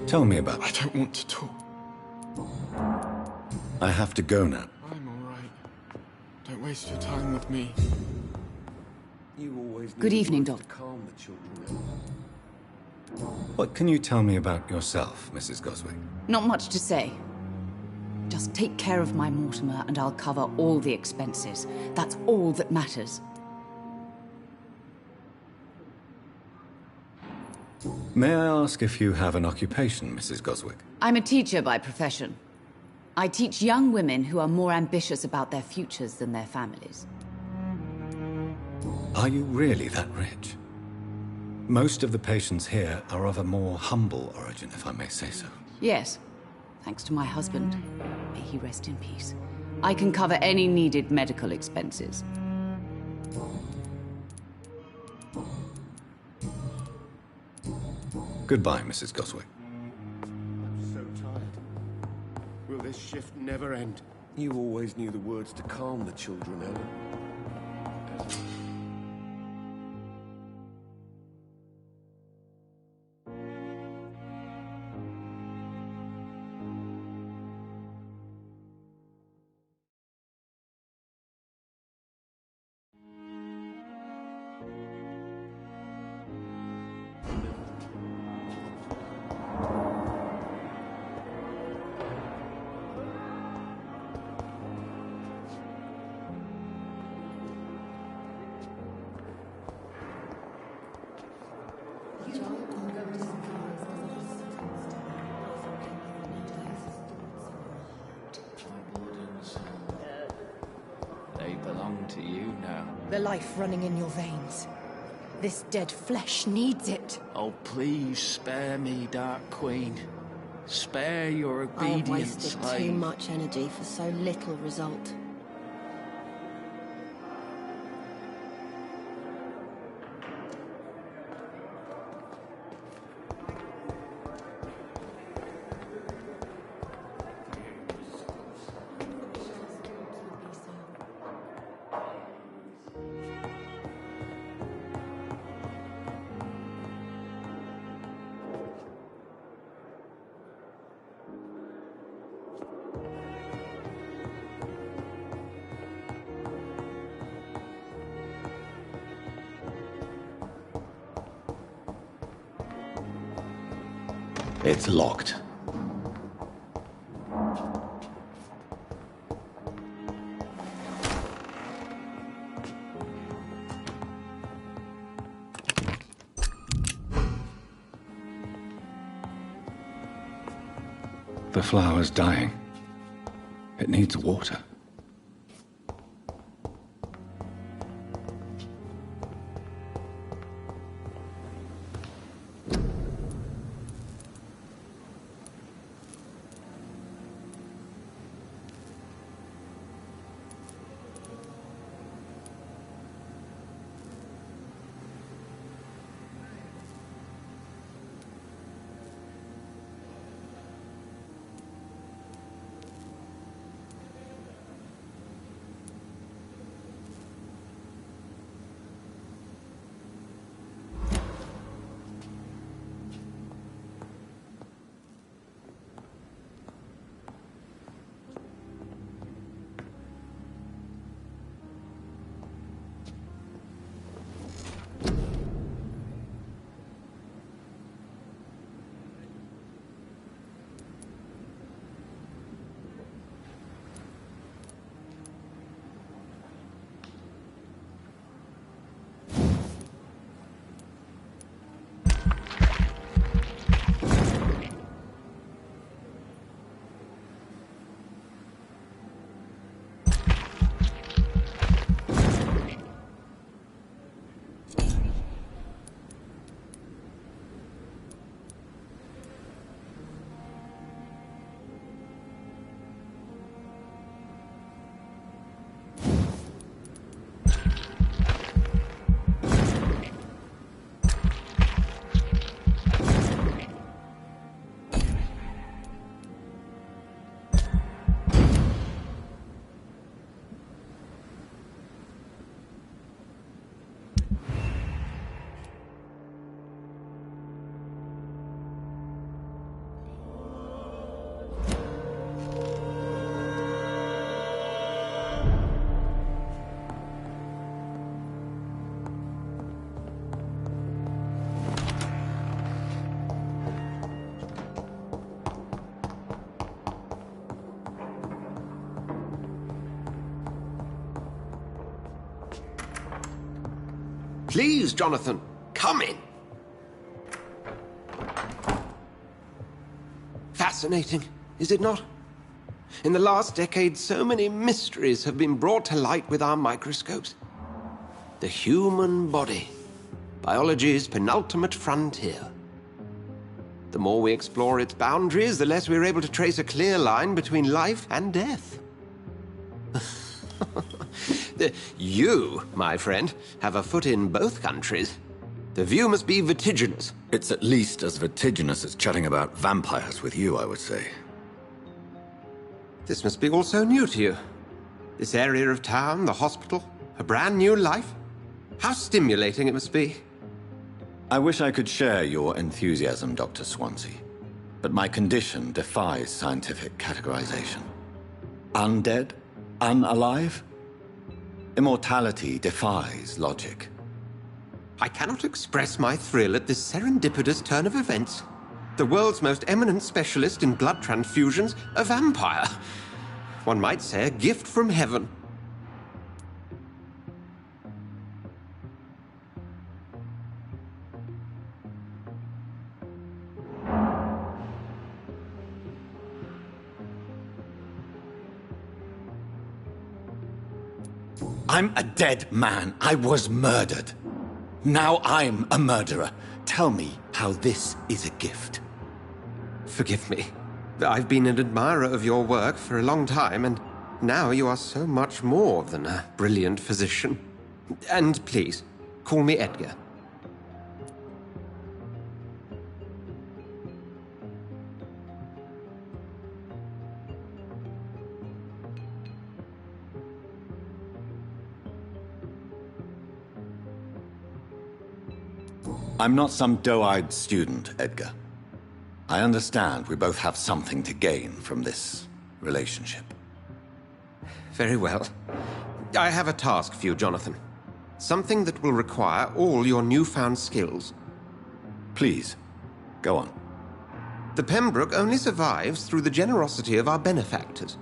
Tell me about it. I don't want to talk. I have to go now. I'm all right. Don't waste your time with me. Good evening, Doctor. What can you tell me about yourself, Mrs. Goswick? Not much to say. Just take care of my Mortimer and I'll cover all the expenses. That's all that matters. May I ask if you have an occupation, Mrs. Goswick? I'm a teacher by profession. I teach young women who are more ambitious about their futures than their families. Are you really that rich? Most of the patients here are of a more humble origin, if I may say so. Yes, thanks to my husband. May he rest in peace. I can cover any needed medical expenses. Goodbye, Mrs. Goswick. will this shift never end? You always knew the words to calm the children, Ellen. They belong to you now. The life running in your veins. This dead flesh needs it. Oh, please spare me, Dark Queen. Spare your I've obedient wasted slave. too much energy for so little result. It's locked. The flower's dying. It needs water. Please, Jonathan, come in. Fascinating, is it not? In the last decade, so many mysteries have been brought to light with our microscopes. The human body, biology's penultimate frontier. The more we explore its boundaries, the less we're able to trace a clear line between life and death. You, my friend, have a foot in both countries. The view must be vertiginous. It's at least as vertiginous as chatting about vampires with you, I would say. This must be all so new to you. This area of town, the hospital, a brand new life. How stimulating it must be. I wish I could share your enthusiasm, Dr. Swansea, but my condition defies scientific categorization. Undead? Unalive? Immortality defies logic. I cannot express my thrill at this serendipitous turn of events. The world's most eminent specialist in blood transfusions, a vampire. One might say a gift from heaven. I'm a dead man. I was murdered. Now I'm a murderer. Tell me how this is a gift. Forgive me. I've been an admirer of your work for a long time, and now you are so much more than a brilliant physician. And please, call me Edgar. I'm not some doe-eyed student, Edgar. I understand we both have something to gain from this relationship. Very well. I have a task for you, Jonathan. Something that will require all your newfound skills. Please, go on. The Pembroke only survives through the generosity of our benefactors.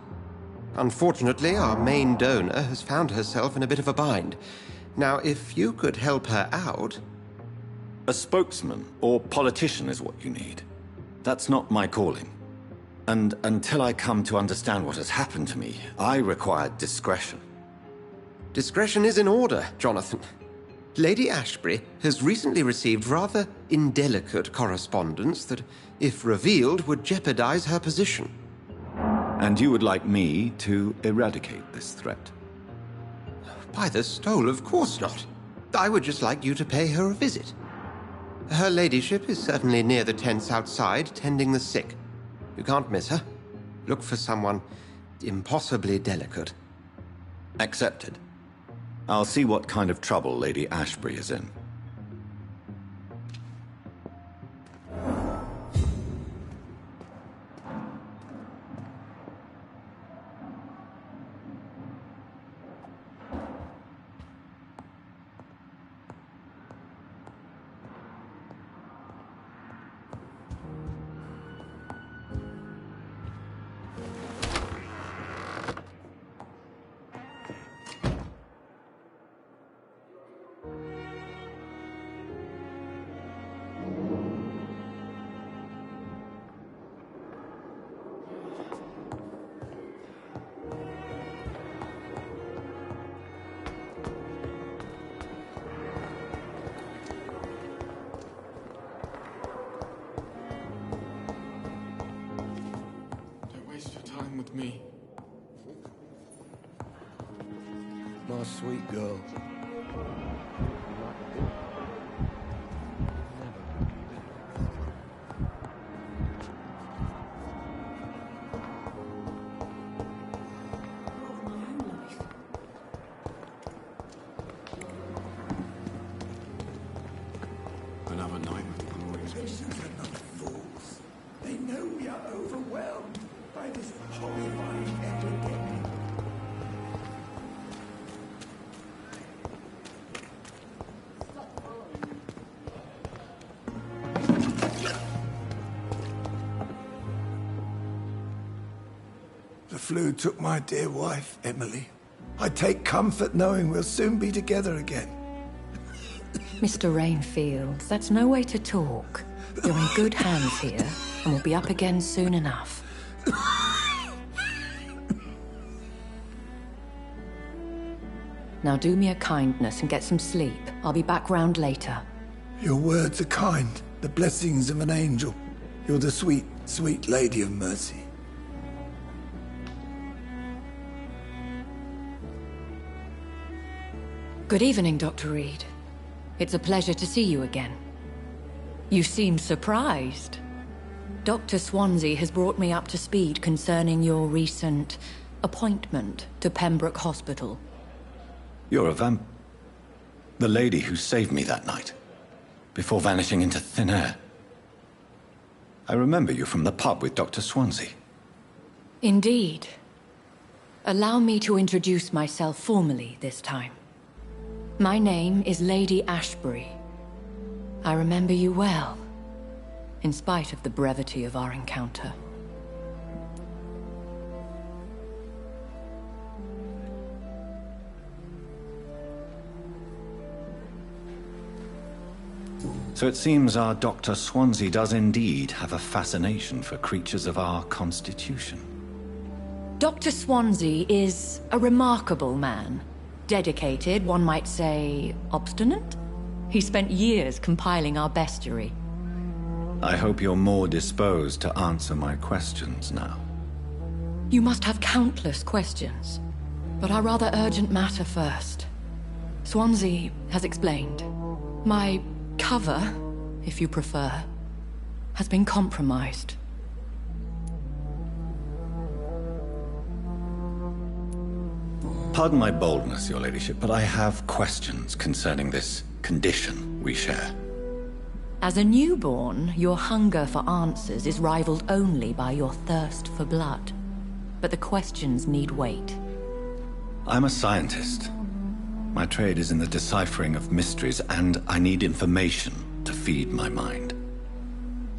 Unfortunately, our main donor has found herself in a bit of a bind. Now, if you could help her out... A spokesman or politician is what you need. That's not my calling. And until I come to understand what has happened to me, I require discretion. Discretion is in order, Jonathan. Lady Ashbury has recently received rather indelicate correspondence that, if revealed, would jeopardize her position. And you would like me to eradicate this threat? By the stole, of course not. I would just like you to pay her a visit. Her ladyship is certainly near the tents outside, tending the sick. You can't miss her. Look for someone impossibly delicate. Accepted. I'll see what kind of trouble Lady Ashbury is in. With me. My sweet girl. Another night with the glorious Patients are not fools. They know we are overwhelmed by this horrifying epidemic. The flu took my dear wife, Emily. I take comfort knowing we'll soon be together again. Mr. Rainfield, that's no way to talk. You're in good hands here, and we'll be up again soon enough. Now do me a kindness and get some sleep. I'll be back round later. Your words are kind, the blessings of an angel. You're the sweet, sweet Lady of Mercy. Good evening, Dr. Reed. It's a pleasure to see you again. You seem surprised. Dr. Swansea has brought me up to speed concerning your recent appointment to Pembroke Hospital. You're a the lady who saved me that night, before vanishing into thin air. I remember you from the pub with Dr. Swansea. Indeed. Allow me to introduce myself formally this time. My name is Lady Ashbury. I remember you well, in spite of the brevity of our encounter. So it seems our Dr. Swansea does indeed have a fascination for creatures of our constitution. Dr. Swansea is a remarkable man. Dedicated, one might say, obstinate? He spent years compiling our bestiary. I hope you're more disposed to answer my questions now. You must have countless questions, but our rather urgent matter first. Swansea has explained. My cover, if you prefer, has been compromised. Pardon my boldness, your ladyship, but I have questions concerning this condition we share. As a newborn, your hunger for answers is rivaled only by your thirst for blood. But the questions need wait. I'm a scientist. My trade is in the deciphering of mysteries, and I need information to feed my mind.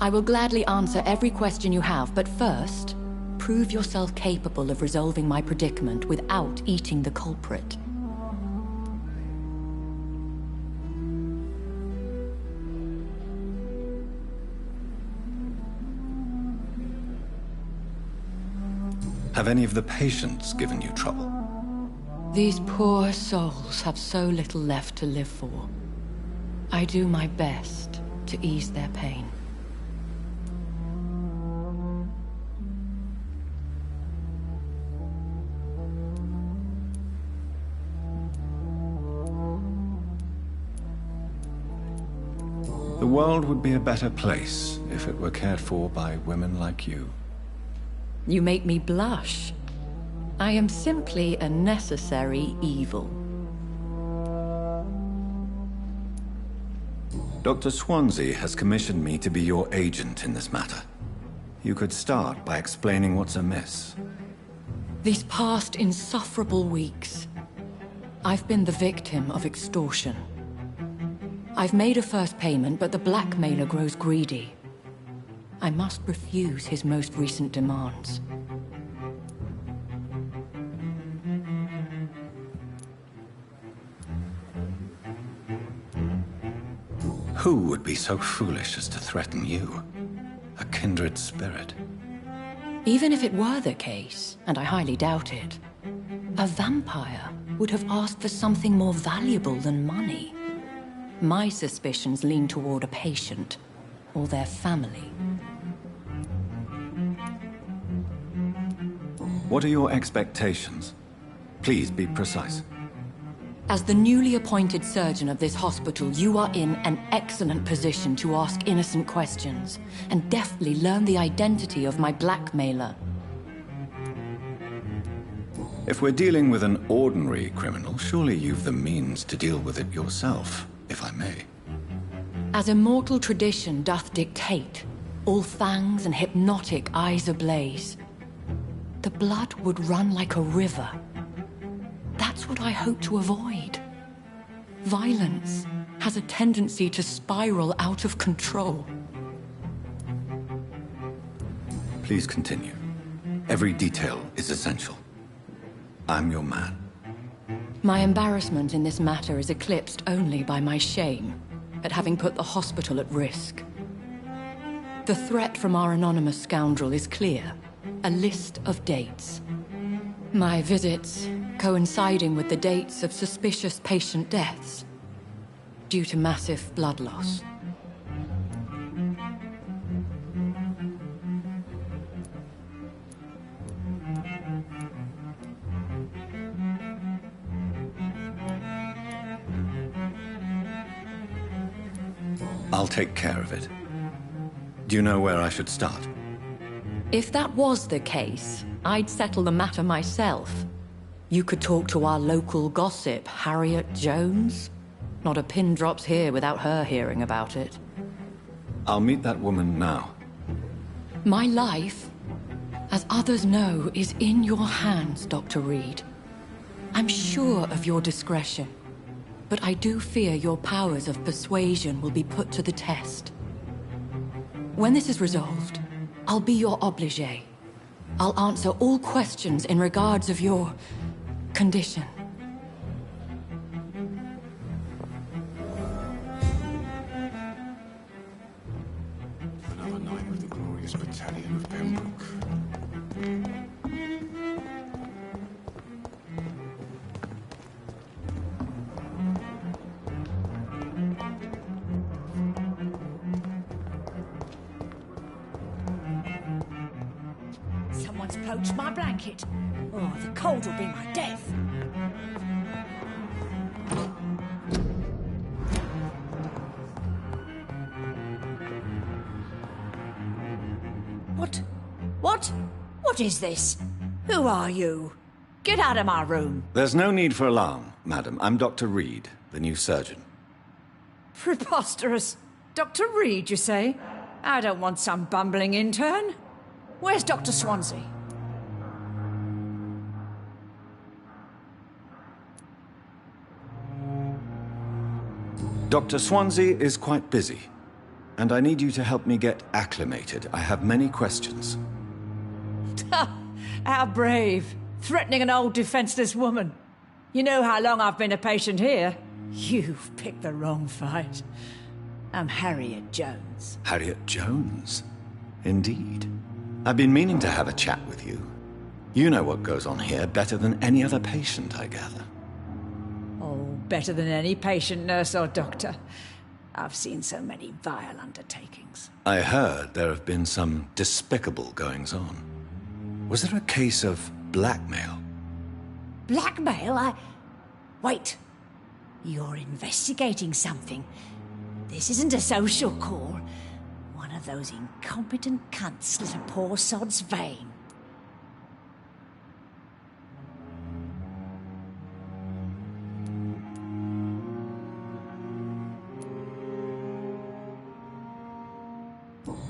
I will gladly answer every question you have, but first, prove yourself capable of resolving my predicament without eating the culprit. Have any of the patients given you trouble? These poor souls have so little left to live for. I do my best to ease their pain. The world would be a better place if it were cared for by women like you. You make me blush. I am simply a necessary evil. Dr. Swansea has commissioned me to be your agent in this matter. You could start by explaining what's amiss. These past insufferable weeks, I've been the victim of extortion. I've made a first payment, but the blackmailer grows greedy. I must refuse his most recent demands. Who would be so foolish as to threaten you? A kindred spirit. Even if it were the case, and I highly doubt it, a vampire would have asked for something more valuable than money. My suspicions lean toward a patient, or their family. What are your expectations? Please be precise. As the newly appointed surgeon of this hospital, you are in an excellent position to ask innocent questions, and deftly learn the identity of my blackmailer. If we're dealing with an ordinary criminal, surely you've the means to deal with it yourself, if I may. As immortal tradition doth dictate, all fangs and hypnotic eyes ablaze, the blood would run like a river. That's what I hope to avoid. Violence has a tendency to spiral out of control. Please continue. Every detail is essential. I'm your man. My embarrassment in this matter is eclipsed only by my shame at having put the hospital at risk. The threat from our anonymous scoundrel is clear. A list of dates. My visits coinciding with the dates of suspicious patient deaths due to massive blood loss. I'll take care of it. Do you know where I should start? If that was the case, I'd settle the matter myself. You could talk to our local gossip, Harriet Jones. Not a pin drops here without her hearing about it. I'll meet that woman now. My life, as others know, is in your hands, Dr. Reed. I'm sure of your discretion, but I do fear your powers of persuasion will be put to the test. When this is resolved, I'll be your obligé. I'll answer all questions in regards of your condition. Another night of the glorious battalion of Pembroke. Someone's poached my blanket. Oh, the cold will be my death. What is this? Who are you? Get out of my room. There's no need for alarm, madam. I'm Dr. Reed, the new surgeon. Preposterous. Dr. Reed, you say? I don't want some bumbling intern. Where's Dr. Swansea? Dr. Swansea is quite busy, and I need you to help me get acclimated. I have many questions. How brave. Threatening an old defenseless woman. You know how long I've been a patient here? You've picked the wrong fight. I'm Harriet Jones. Harriet Jones? Indeed. I've been meaning to have a chat with you. You know what goes on here better than any other patient, I gather. Oh, better than any patient, nurse or doctor. I've seen so many vile undertakings. I heard there have been some despicable goings-on. Was there a case of blackmail? Blackmail? Wait. You're investigating something. This isn't a social call. One of those incompetent cunts slit a poor sod's vein.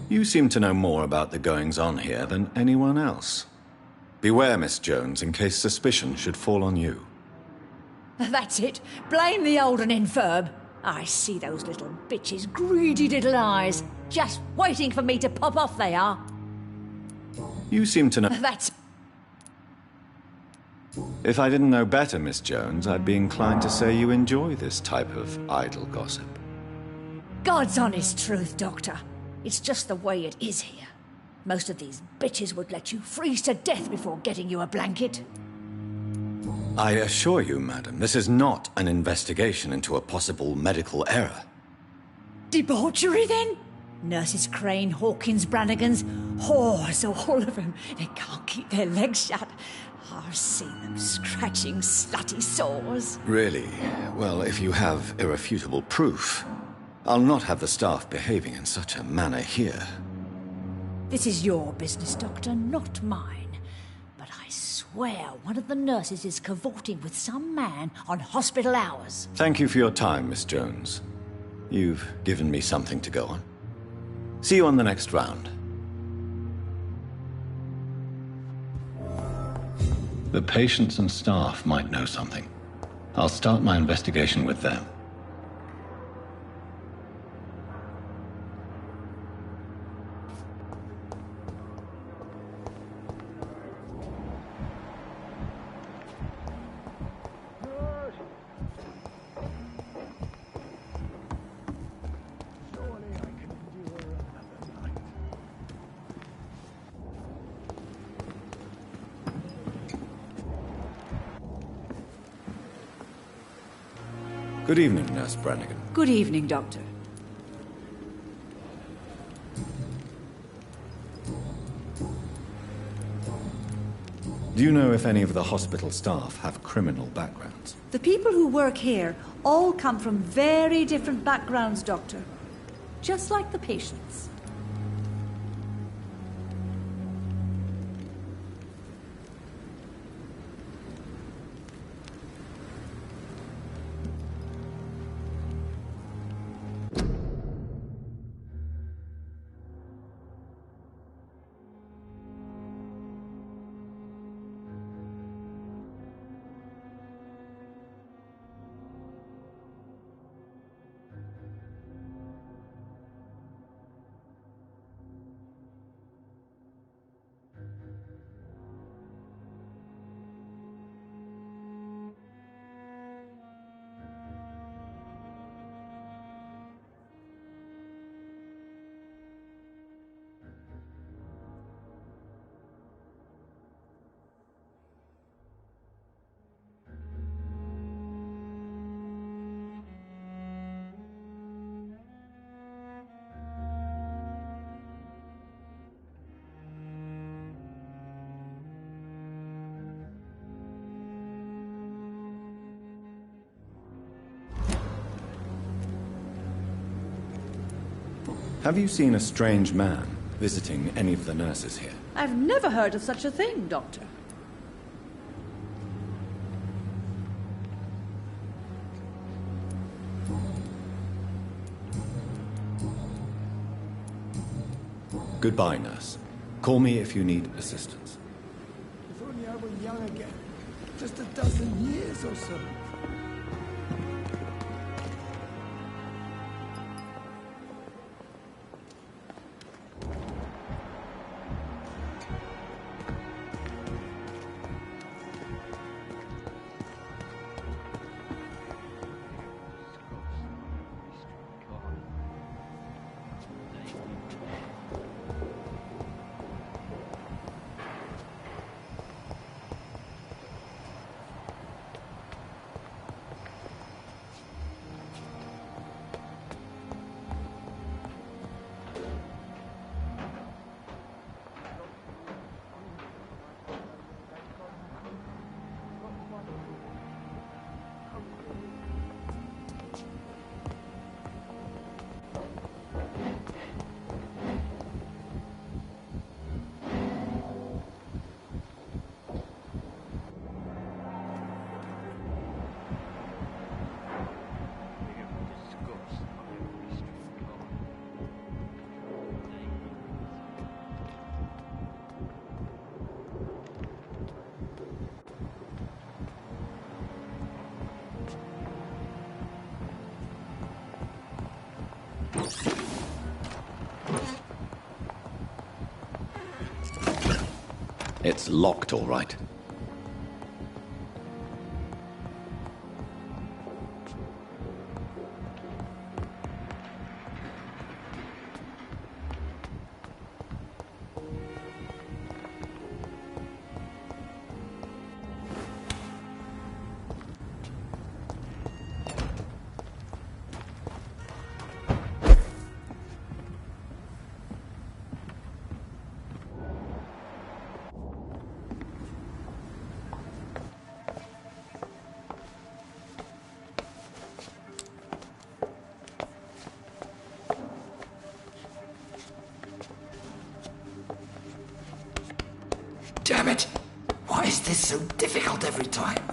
You seem to know more about the goings-on here than anyone else. Beware, Miss Jones, in case suspicion should fall on you. That's it. Blame the old and infirm. I see those little bitches' greedy little eyes. Just waiting for me to pop off, they are. You seem to know... That's... If I didn't know better, Miss Jones, I'd be inclined to say you enjoy this type of idle gossip. God's honest truth, Doctor. It's just the way it is here. Most of these bitches would let you freeze to death before getting you a blanket. I assure you, madam, this is not an investigation into a possible medical error. Debauchery, then? Nurses Crane, Hawkins, Brannigans, whores, all of them. They can't keep their legs shut. I've seen them scratching slutty sores. Really? Well, if you have irrefutable proof, I'll not have the staff behaving in such a manner here. This is your business, Doctor, not mine. But I swear one of the nurses is cavorting with some man on hospital hours. Thank you for your time, Miss Jones. You've given me something to go on. See you on the next round. The patients and staff might know something. I'll start my investigation with them. Good evening, Nurse Brannigan. Good evening, Doctor. Do you know if any of the hospital staff have criminal backgrounds? The people who work here all come from very different backgrounds, Doctor. Just like the patients. I see. Well, if you have irrefutable proof, I'll not have the staff behaving in such a manner here. This is your business, Doctor, not mine. But I swear one of the nurses is cavorting with some man on hospital hours. Thank you for your time, Miss Jones. You've given me something to go on. See you on the next round. Just like the patients. Have you seen a strange man visiting any of the nurses here? I've never heard of such a thing, Doctor. Goodbye, nurse. Call me if you need assistance. If only I were young again. Just a dozen years or so. It's locked, all right. Damn it! Why is this so difficult every time?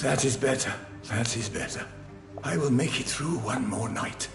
That is better. That is better. I will make it through one more night.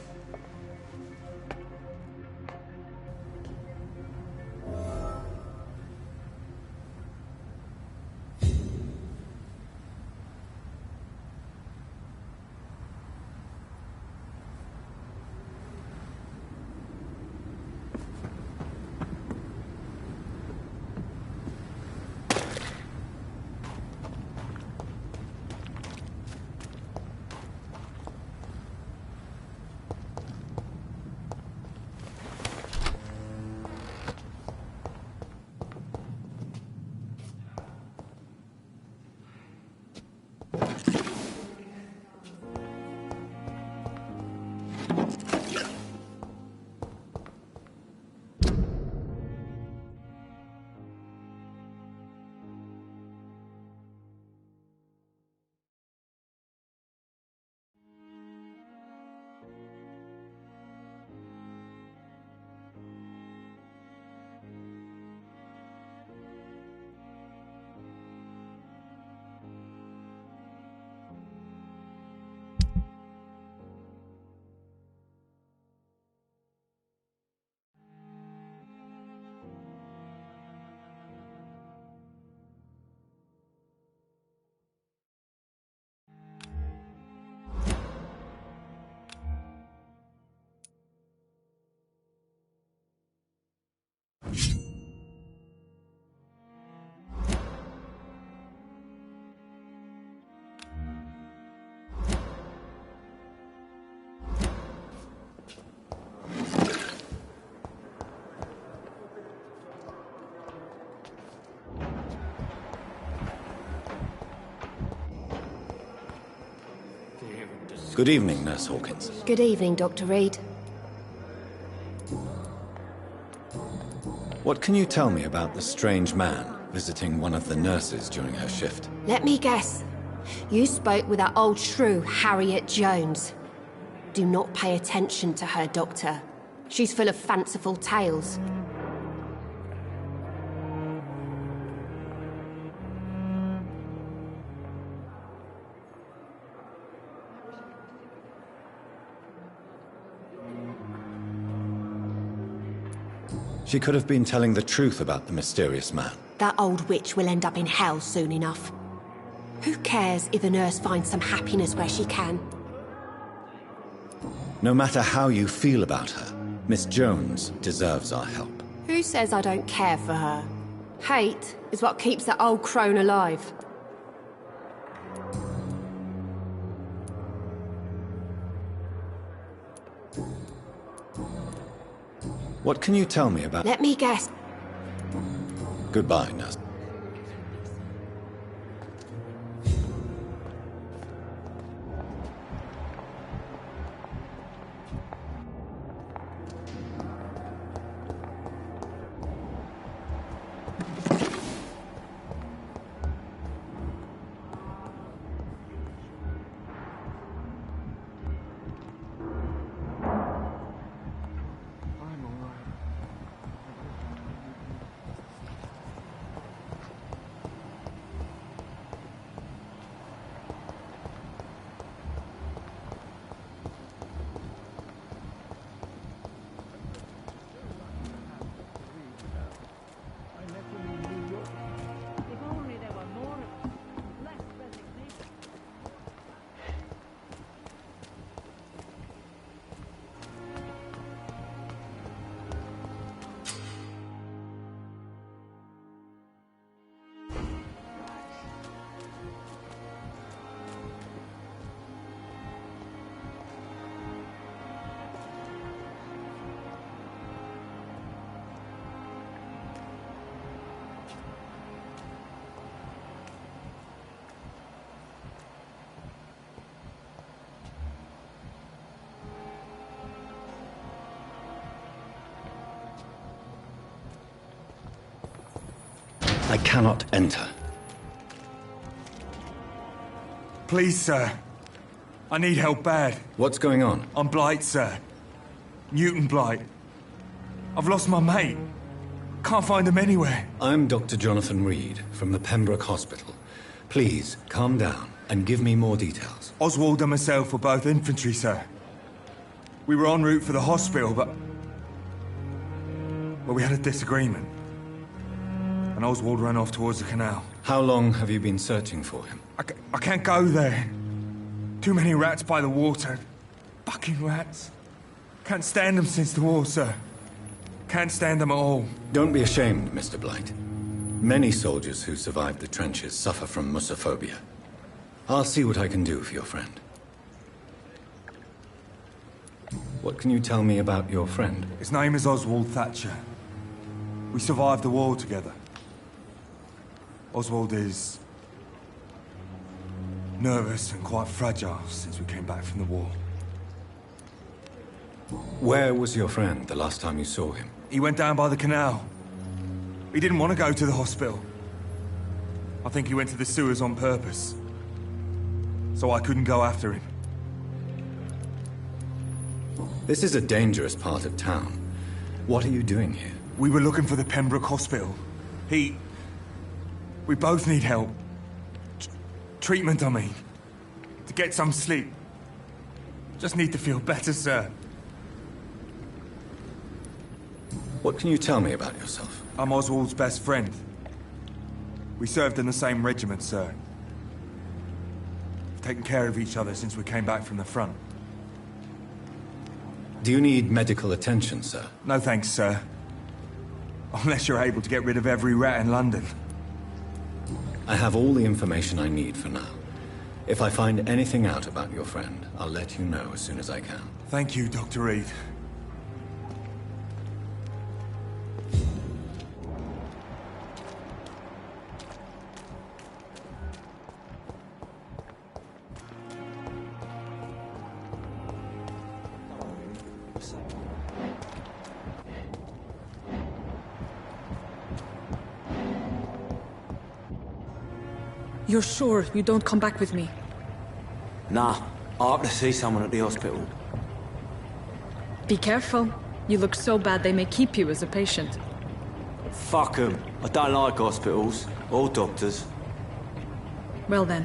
Good evening, Nurse Hawkins. Good evening, Dr. Reed. What can you tell me about the strange man visiting one of the nurses during her shift? Let me guess. You spoke with that old shrew, Harriet Jones. Do not pay attention to her, Doctor. She's full of fanciful tales. She could have been telling the truth about the mysterious man. That old witch will end up in hell soon enough. Who cares if a nurse finds some happiness where she can? No matter how you feel about her, Miss Jones deserves our help. Who says I don't care for her? Hate is what keeps that old crone alive. What can you tell me about... Let me guess. Goodbye, nurse. I cannot enter. Please, sir. I need help bad. What's going on? I'm Blight, sir. Newton Blight. I've lost my mate. Can't find him anywhere. I'm Dr. Jonathan Reed from the Pembroke Hospital. Please, calm down and give me more details. Oswald and myself were both infantry, sir. We were en route for the hospital, but we had a disagreement. And Oswald ran off towards the canal. How long have you been searching for him? I can't go there. Too many rats by the water. Fucking rats. Can't stand them since the war, sir. Can't stand them at all. Don't be ashamed, Mr. Blight. Many soldiers who survived the trenches suffer from musophobia. I'll see what I can do for your friend. What can you tell me about your friend? His name is Oswald Thatcher. We survived the war together. Oswald is nervous and quite fragile since we came back from the war. Where was your friend the last time you saw him? He went down by the canal. He didn't want to go to the hospital. I think he went to the sewers on purpose. So I couldn't go after him. This is a dangerous part of town. What are you doing here? We were looking for the Pembroke Hospital. We both need help. Treatment, I mean. To get some sleep. Just need to feel better, sir. What can you tell me about yourself? I'm Oswald's best friend. We served in the same regiment, sir. We've taken care of each other since we came back from the front. Do you need medical attention, sir? No thanks, sir. Unless you're able to get rid of every rat in London. I have all the information I need for now. If I find anything out about your friend, I'll let you know as soon as I can. Thank you, Dr. Reed. You're sure you don't come back with me? Nah, I have to see someone at the hospital. Be careful. You look so bad they may keep you as a patient. Fuck 'em. I don't like hospitals, or doctors. Well then,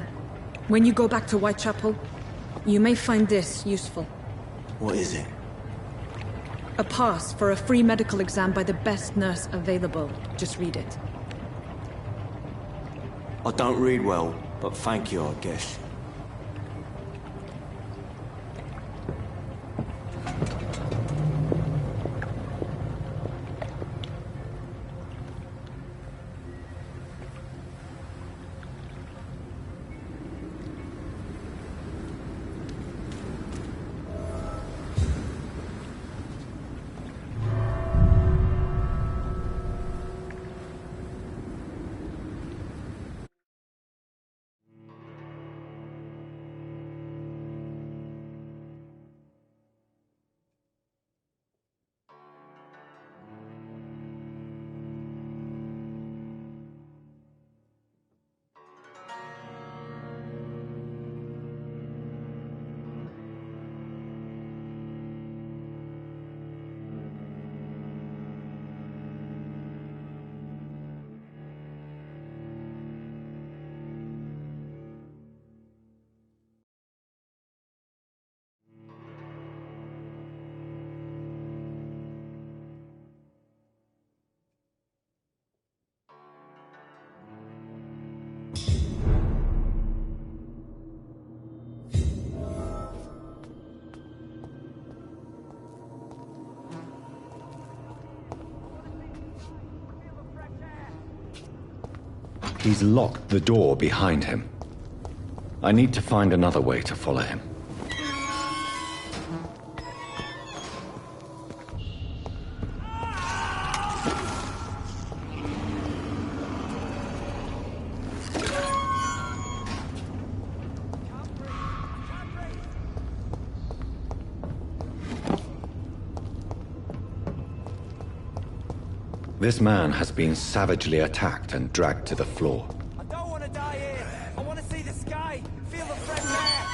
when you go back to Whitechapel, you may find this useful. What is it? A pass for a free medical exam by the best nurse available. Just read it. I don't read well, but thank you, I guess. He's locked the door behind him. I need to find another way to follow him. This man has been savagely attacked and dragged to the floor. I don't want to die here. I want to see the sky, feel the fresh air.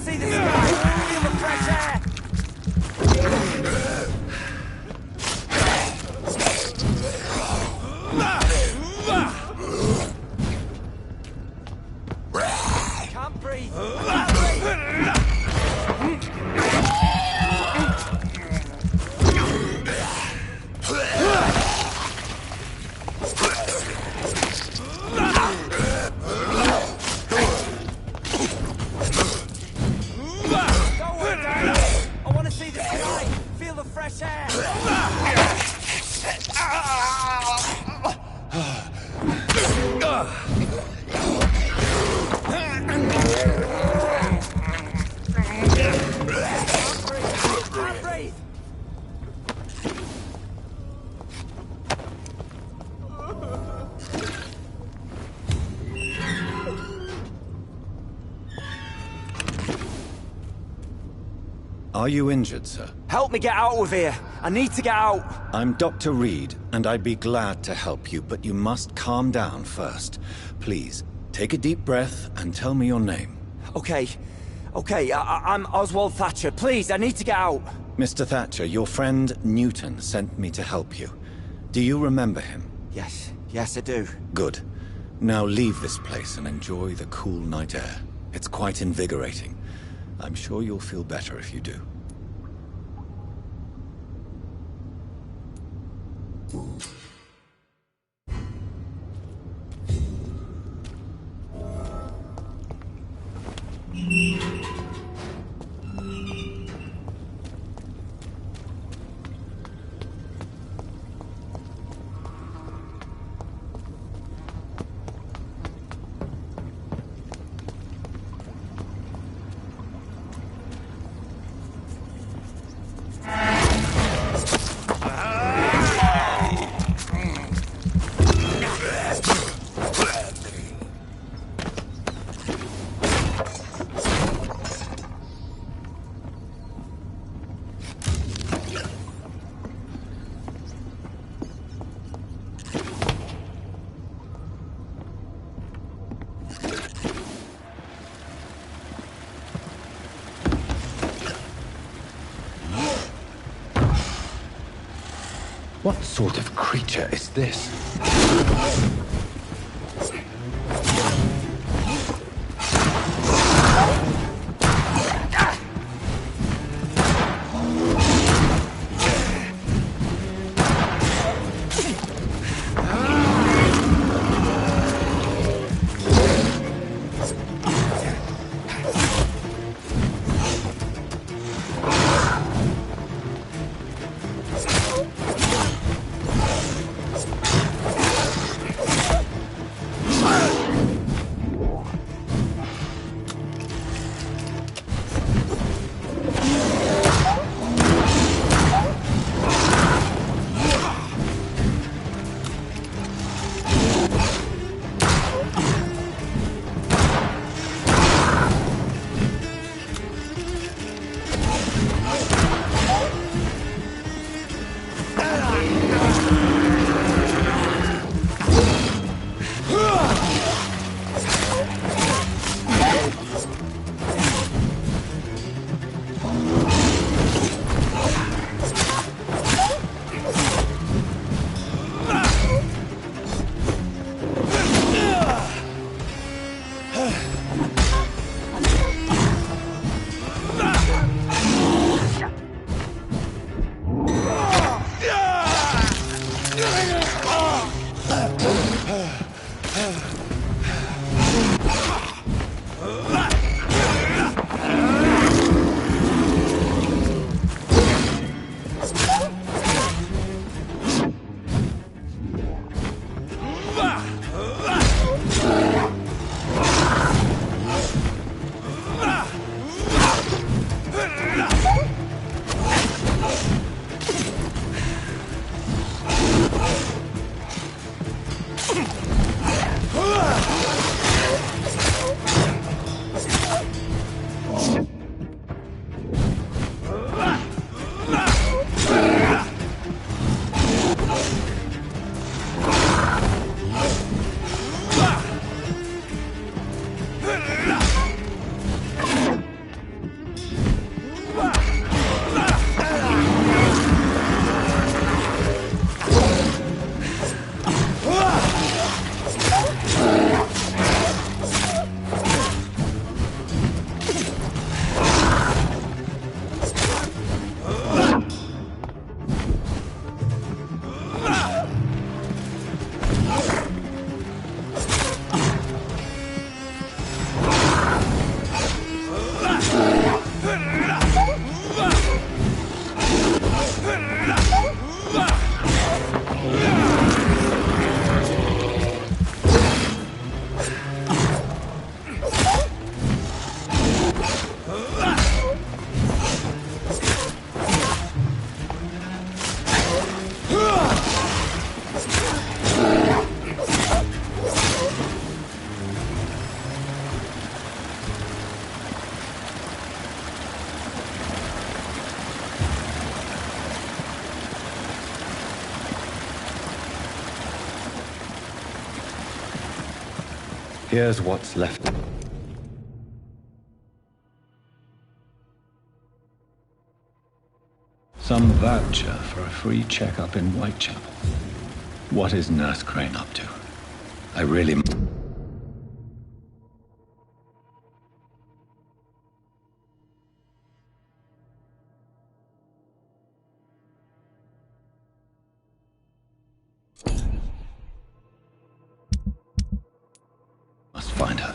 see the sky, feel the fresh air. Can't breathe. Fresh air! Are you injured, sir? Help me get out of here. I need to get out. I'm Dr. Reed, and I'd be glad to help you, but you must calm down first. Please, take a deep breath and tell me your name. Okay. I'm Oswald Thatcher. Please, I need to get out. Mr. Thatcher, your friend Newton sent me to help you. Do you remember him? Yes, I do. Good. Now leave this place and enjoy the cool night air. It's quite invigorating. I'm sure you'll feel better if you do. What sort of creature is this? Here's what's left. Some voucher for a free checkup in Whitechapel. What is Nurse Crane up to? I really... must find her.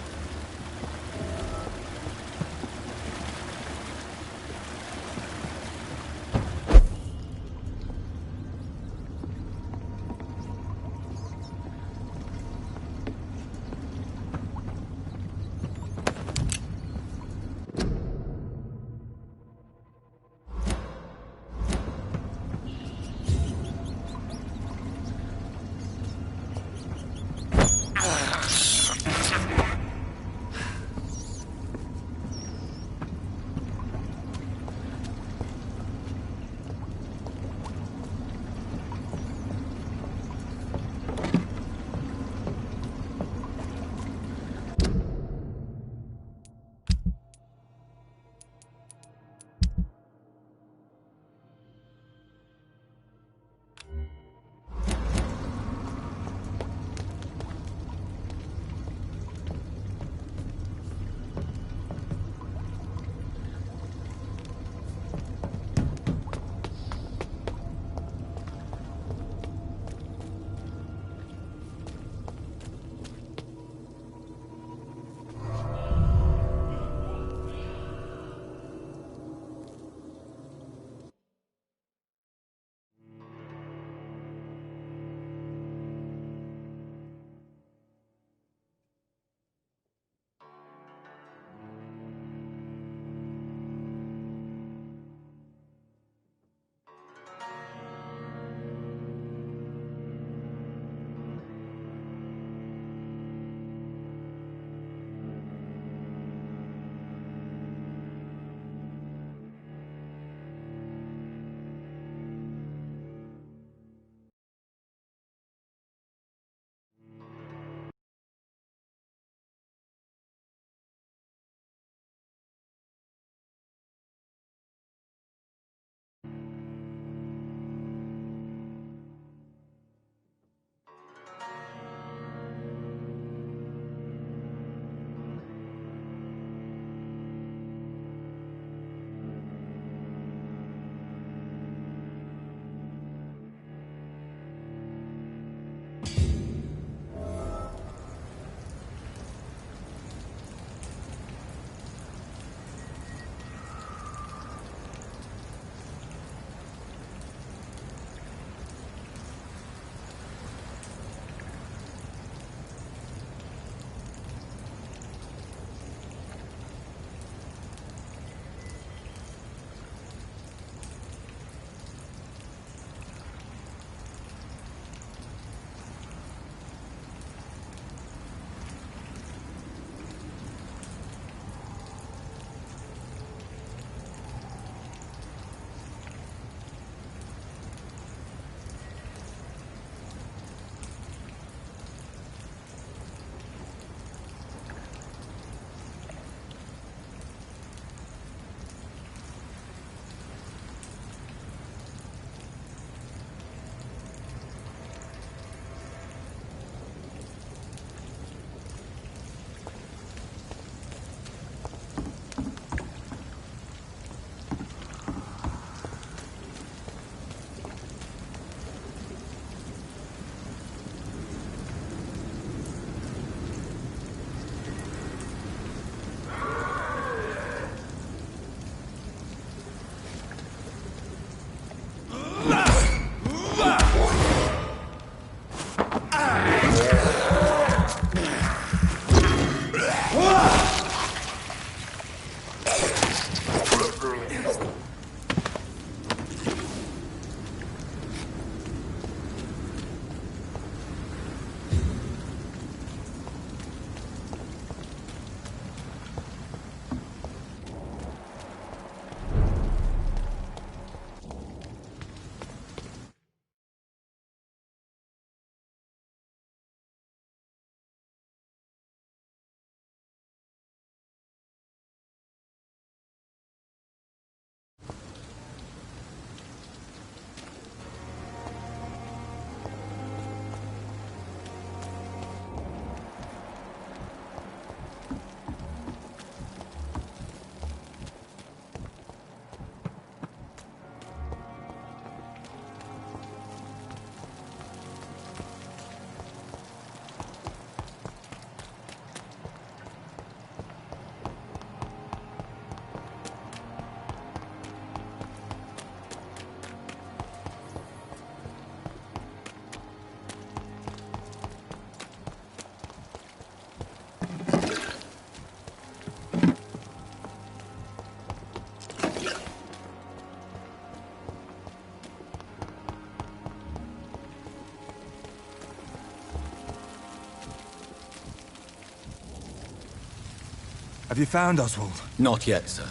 Have you found Oswald? Not yet, sir.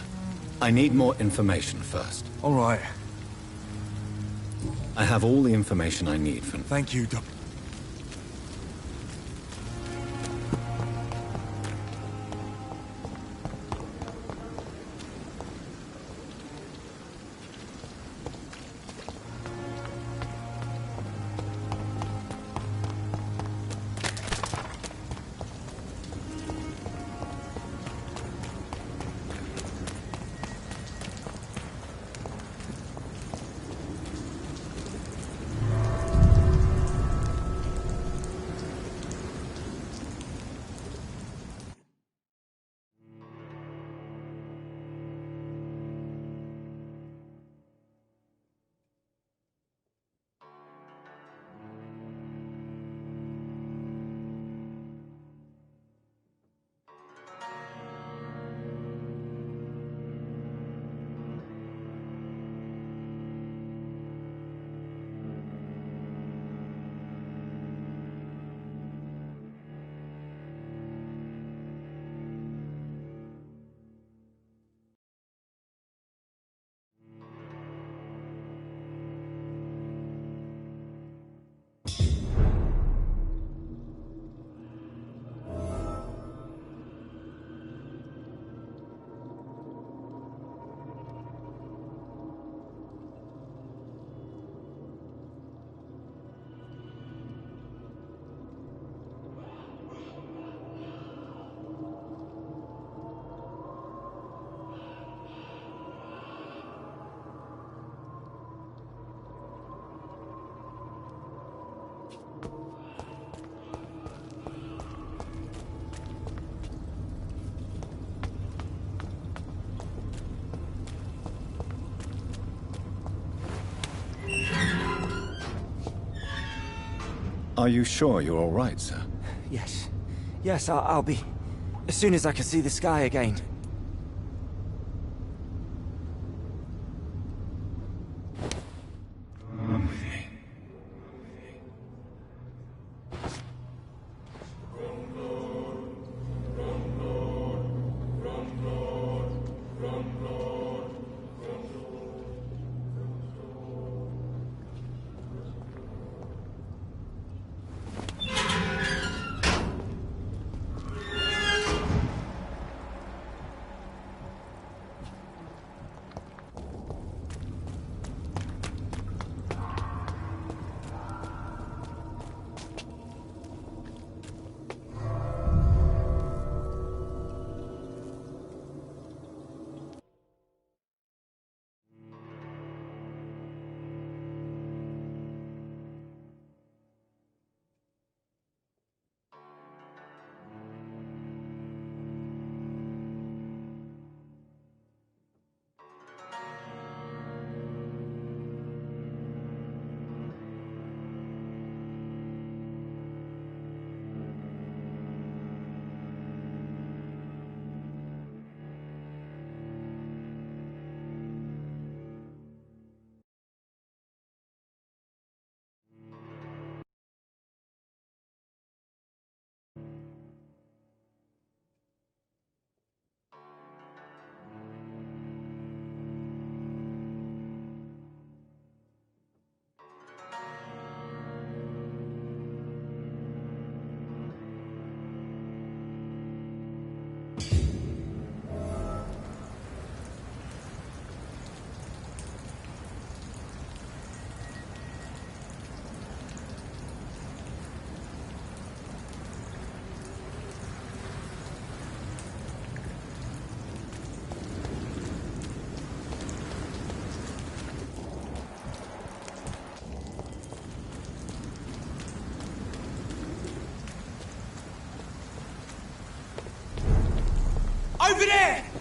I need more information first. All right. I have all the information I need from... Thank you, Doc. Are you sure you're all right, sir? Yes. Yes, I'll be... as soon as I can see the sky again. Over there!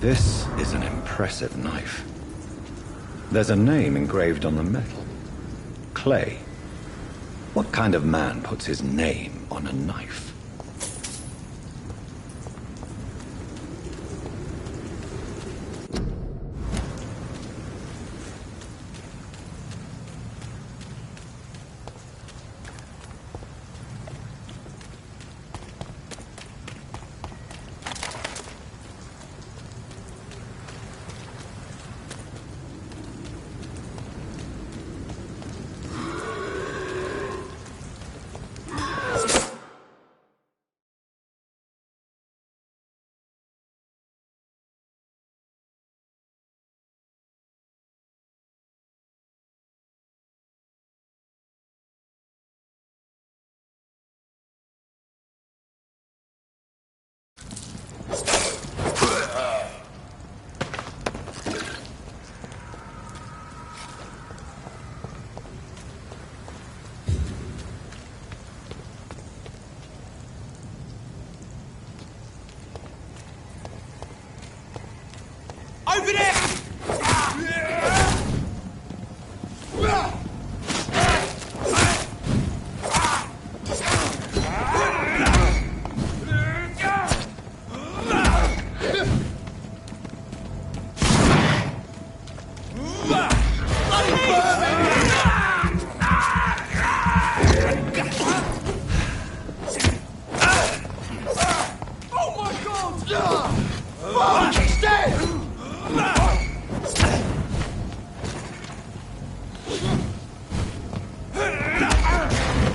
This is an impressive knife. There's a name engraved on the metal. Clay. What kind of man puts his name on a knife? Open it! Oh my god! Fuck, he's dead!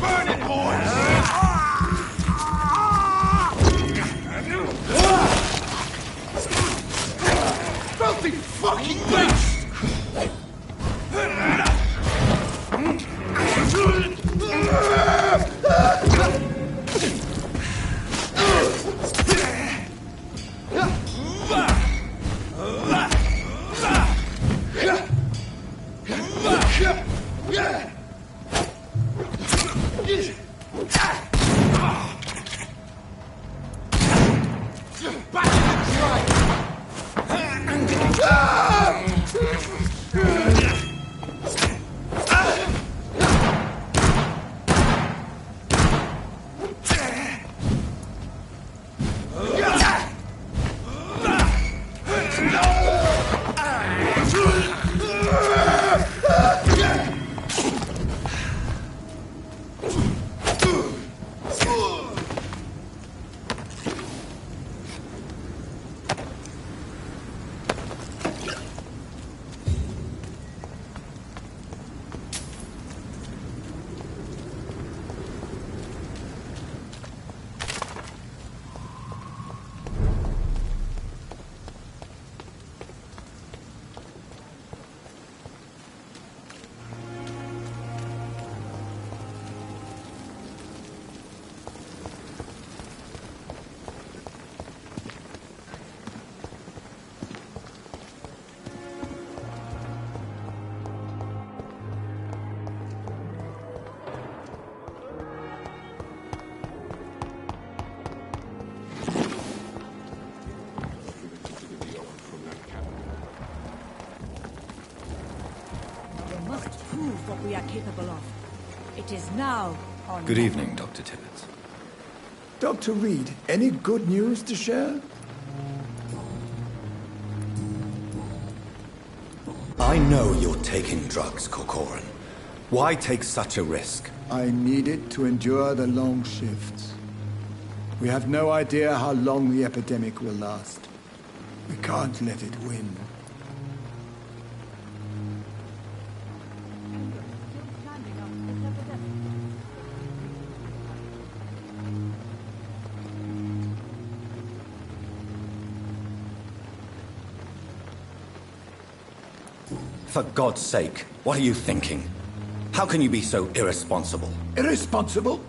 Burn it, boys! Filthy fucking beast! prove what we are capable of. It is now or Good never. evening, Dr. Tibbets. Dr. Reed, any good news to share? I know you're taking drugs, Corcoran. Why take such a risk? I need it to endure the long shifts. We have no idea how long the epidemic will last. We can't let it win. For God's sake, what are you thinking? How can you be so irresponsible? Irresponsible?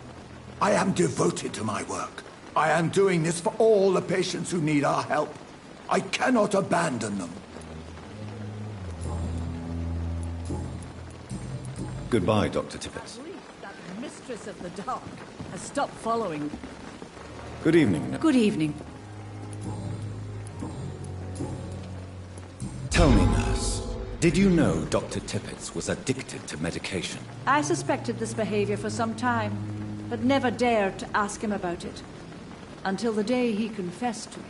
I am devoted to my work. I am doing this for all the patients who need our help. I cannot abandon them. Goodbye, Dr. Tibbets. That mistress of the dark has stopped following. Good evening. Good evening. Tell me, nurse, did you know Dr. Tibbets was addicted to medication? I suspected this behavior for some time, but never dared to ask him about it. Until the day he confessed to me.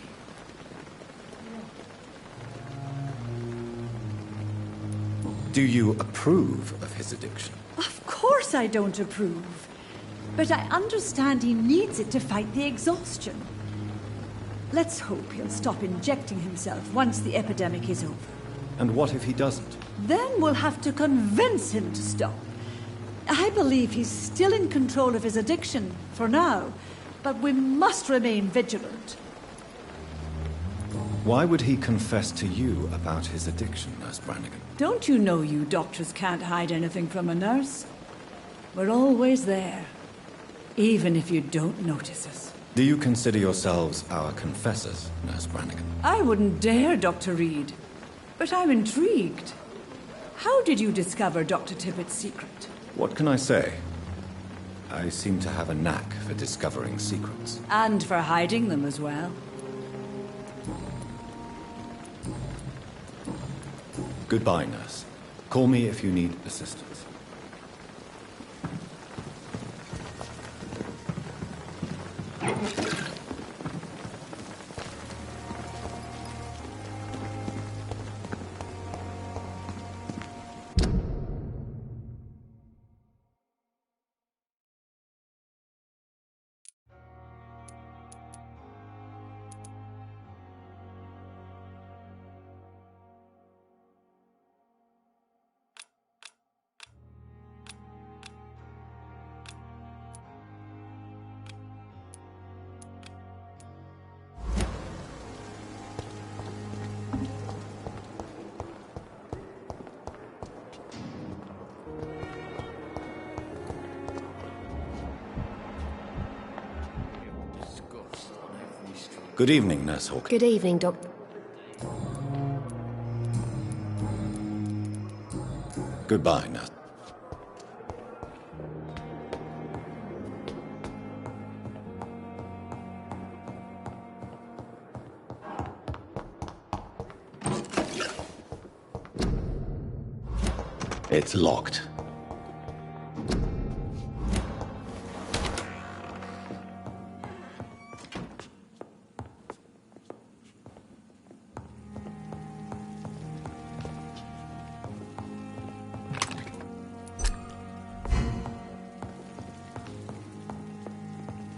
Do you approve of his addiction? Of course I don't approve. But I understand he needs it to fight the exhaustion. Let's hope he'll stop injecting himself once the epidemic is over. And what if he doesn't? Then we'll have to convince him to stop. I believe he's still in control of his addiction, for now, but we must remain vigilant. Why would he confess to you about his addiction, Nurse Brannigan? Don't you know you doctors can't hide anything from a nurse? We're always there, even if you don't notice us. Do you consider yourselves our confessors, Nurse Brannigan? I wouldn't dare, Dr. Reed. But I'm intrigued. How did you discover Dr. Tibbets' secret? What can I say? I seem to have a knack for discovering secrets. And for hiding them as well. Goodbye, nurse. Call me if you need assistance. Good evening, Nurse Hawk. Good evening, Doc. Goodbye, nurse. It's locked.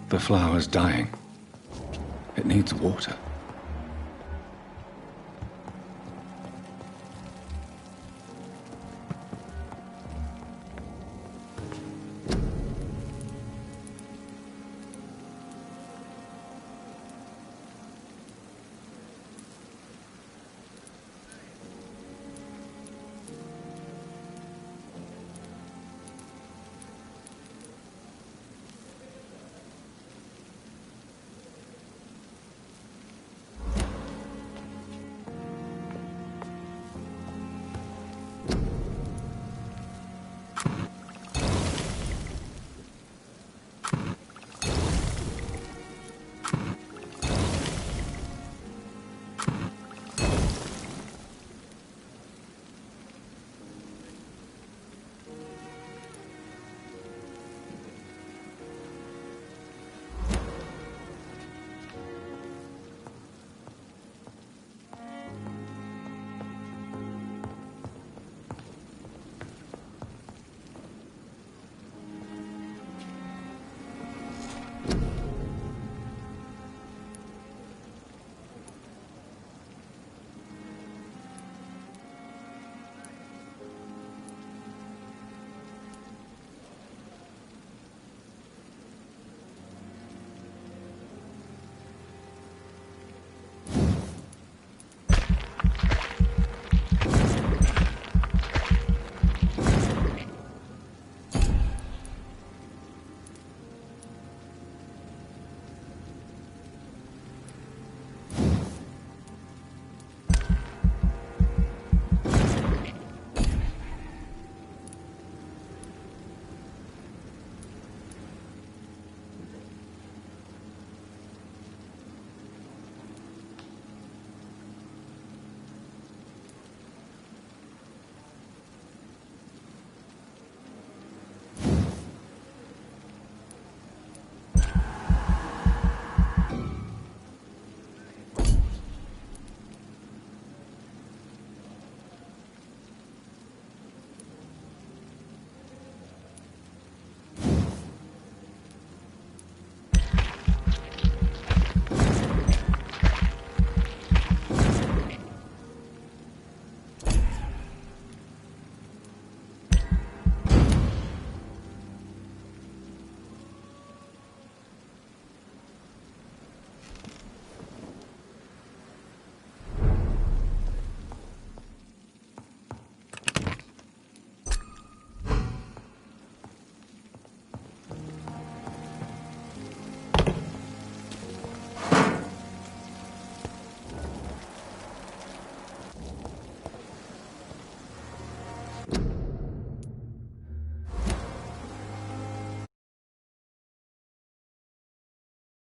The flower's dying. It needs water.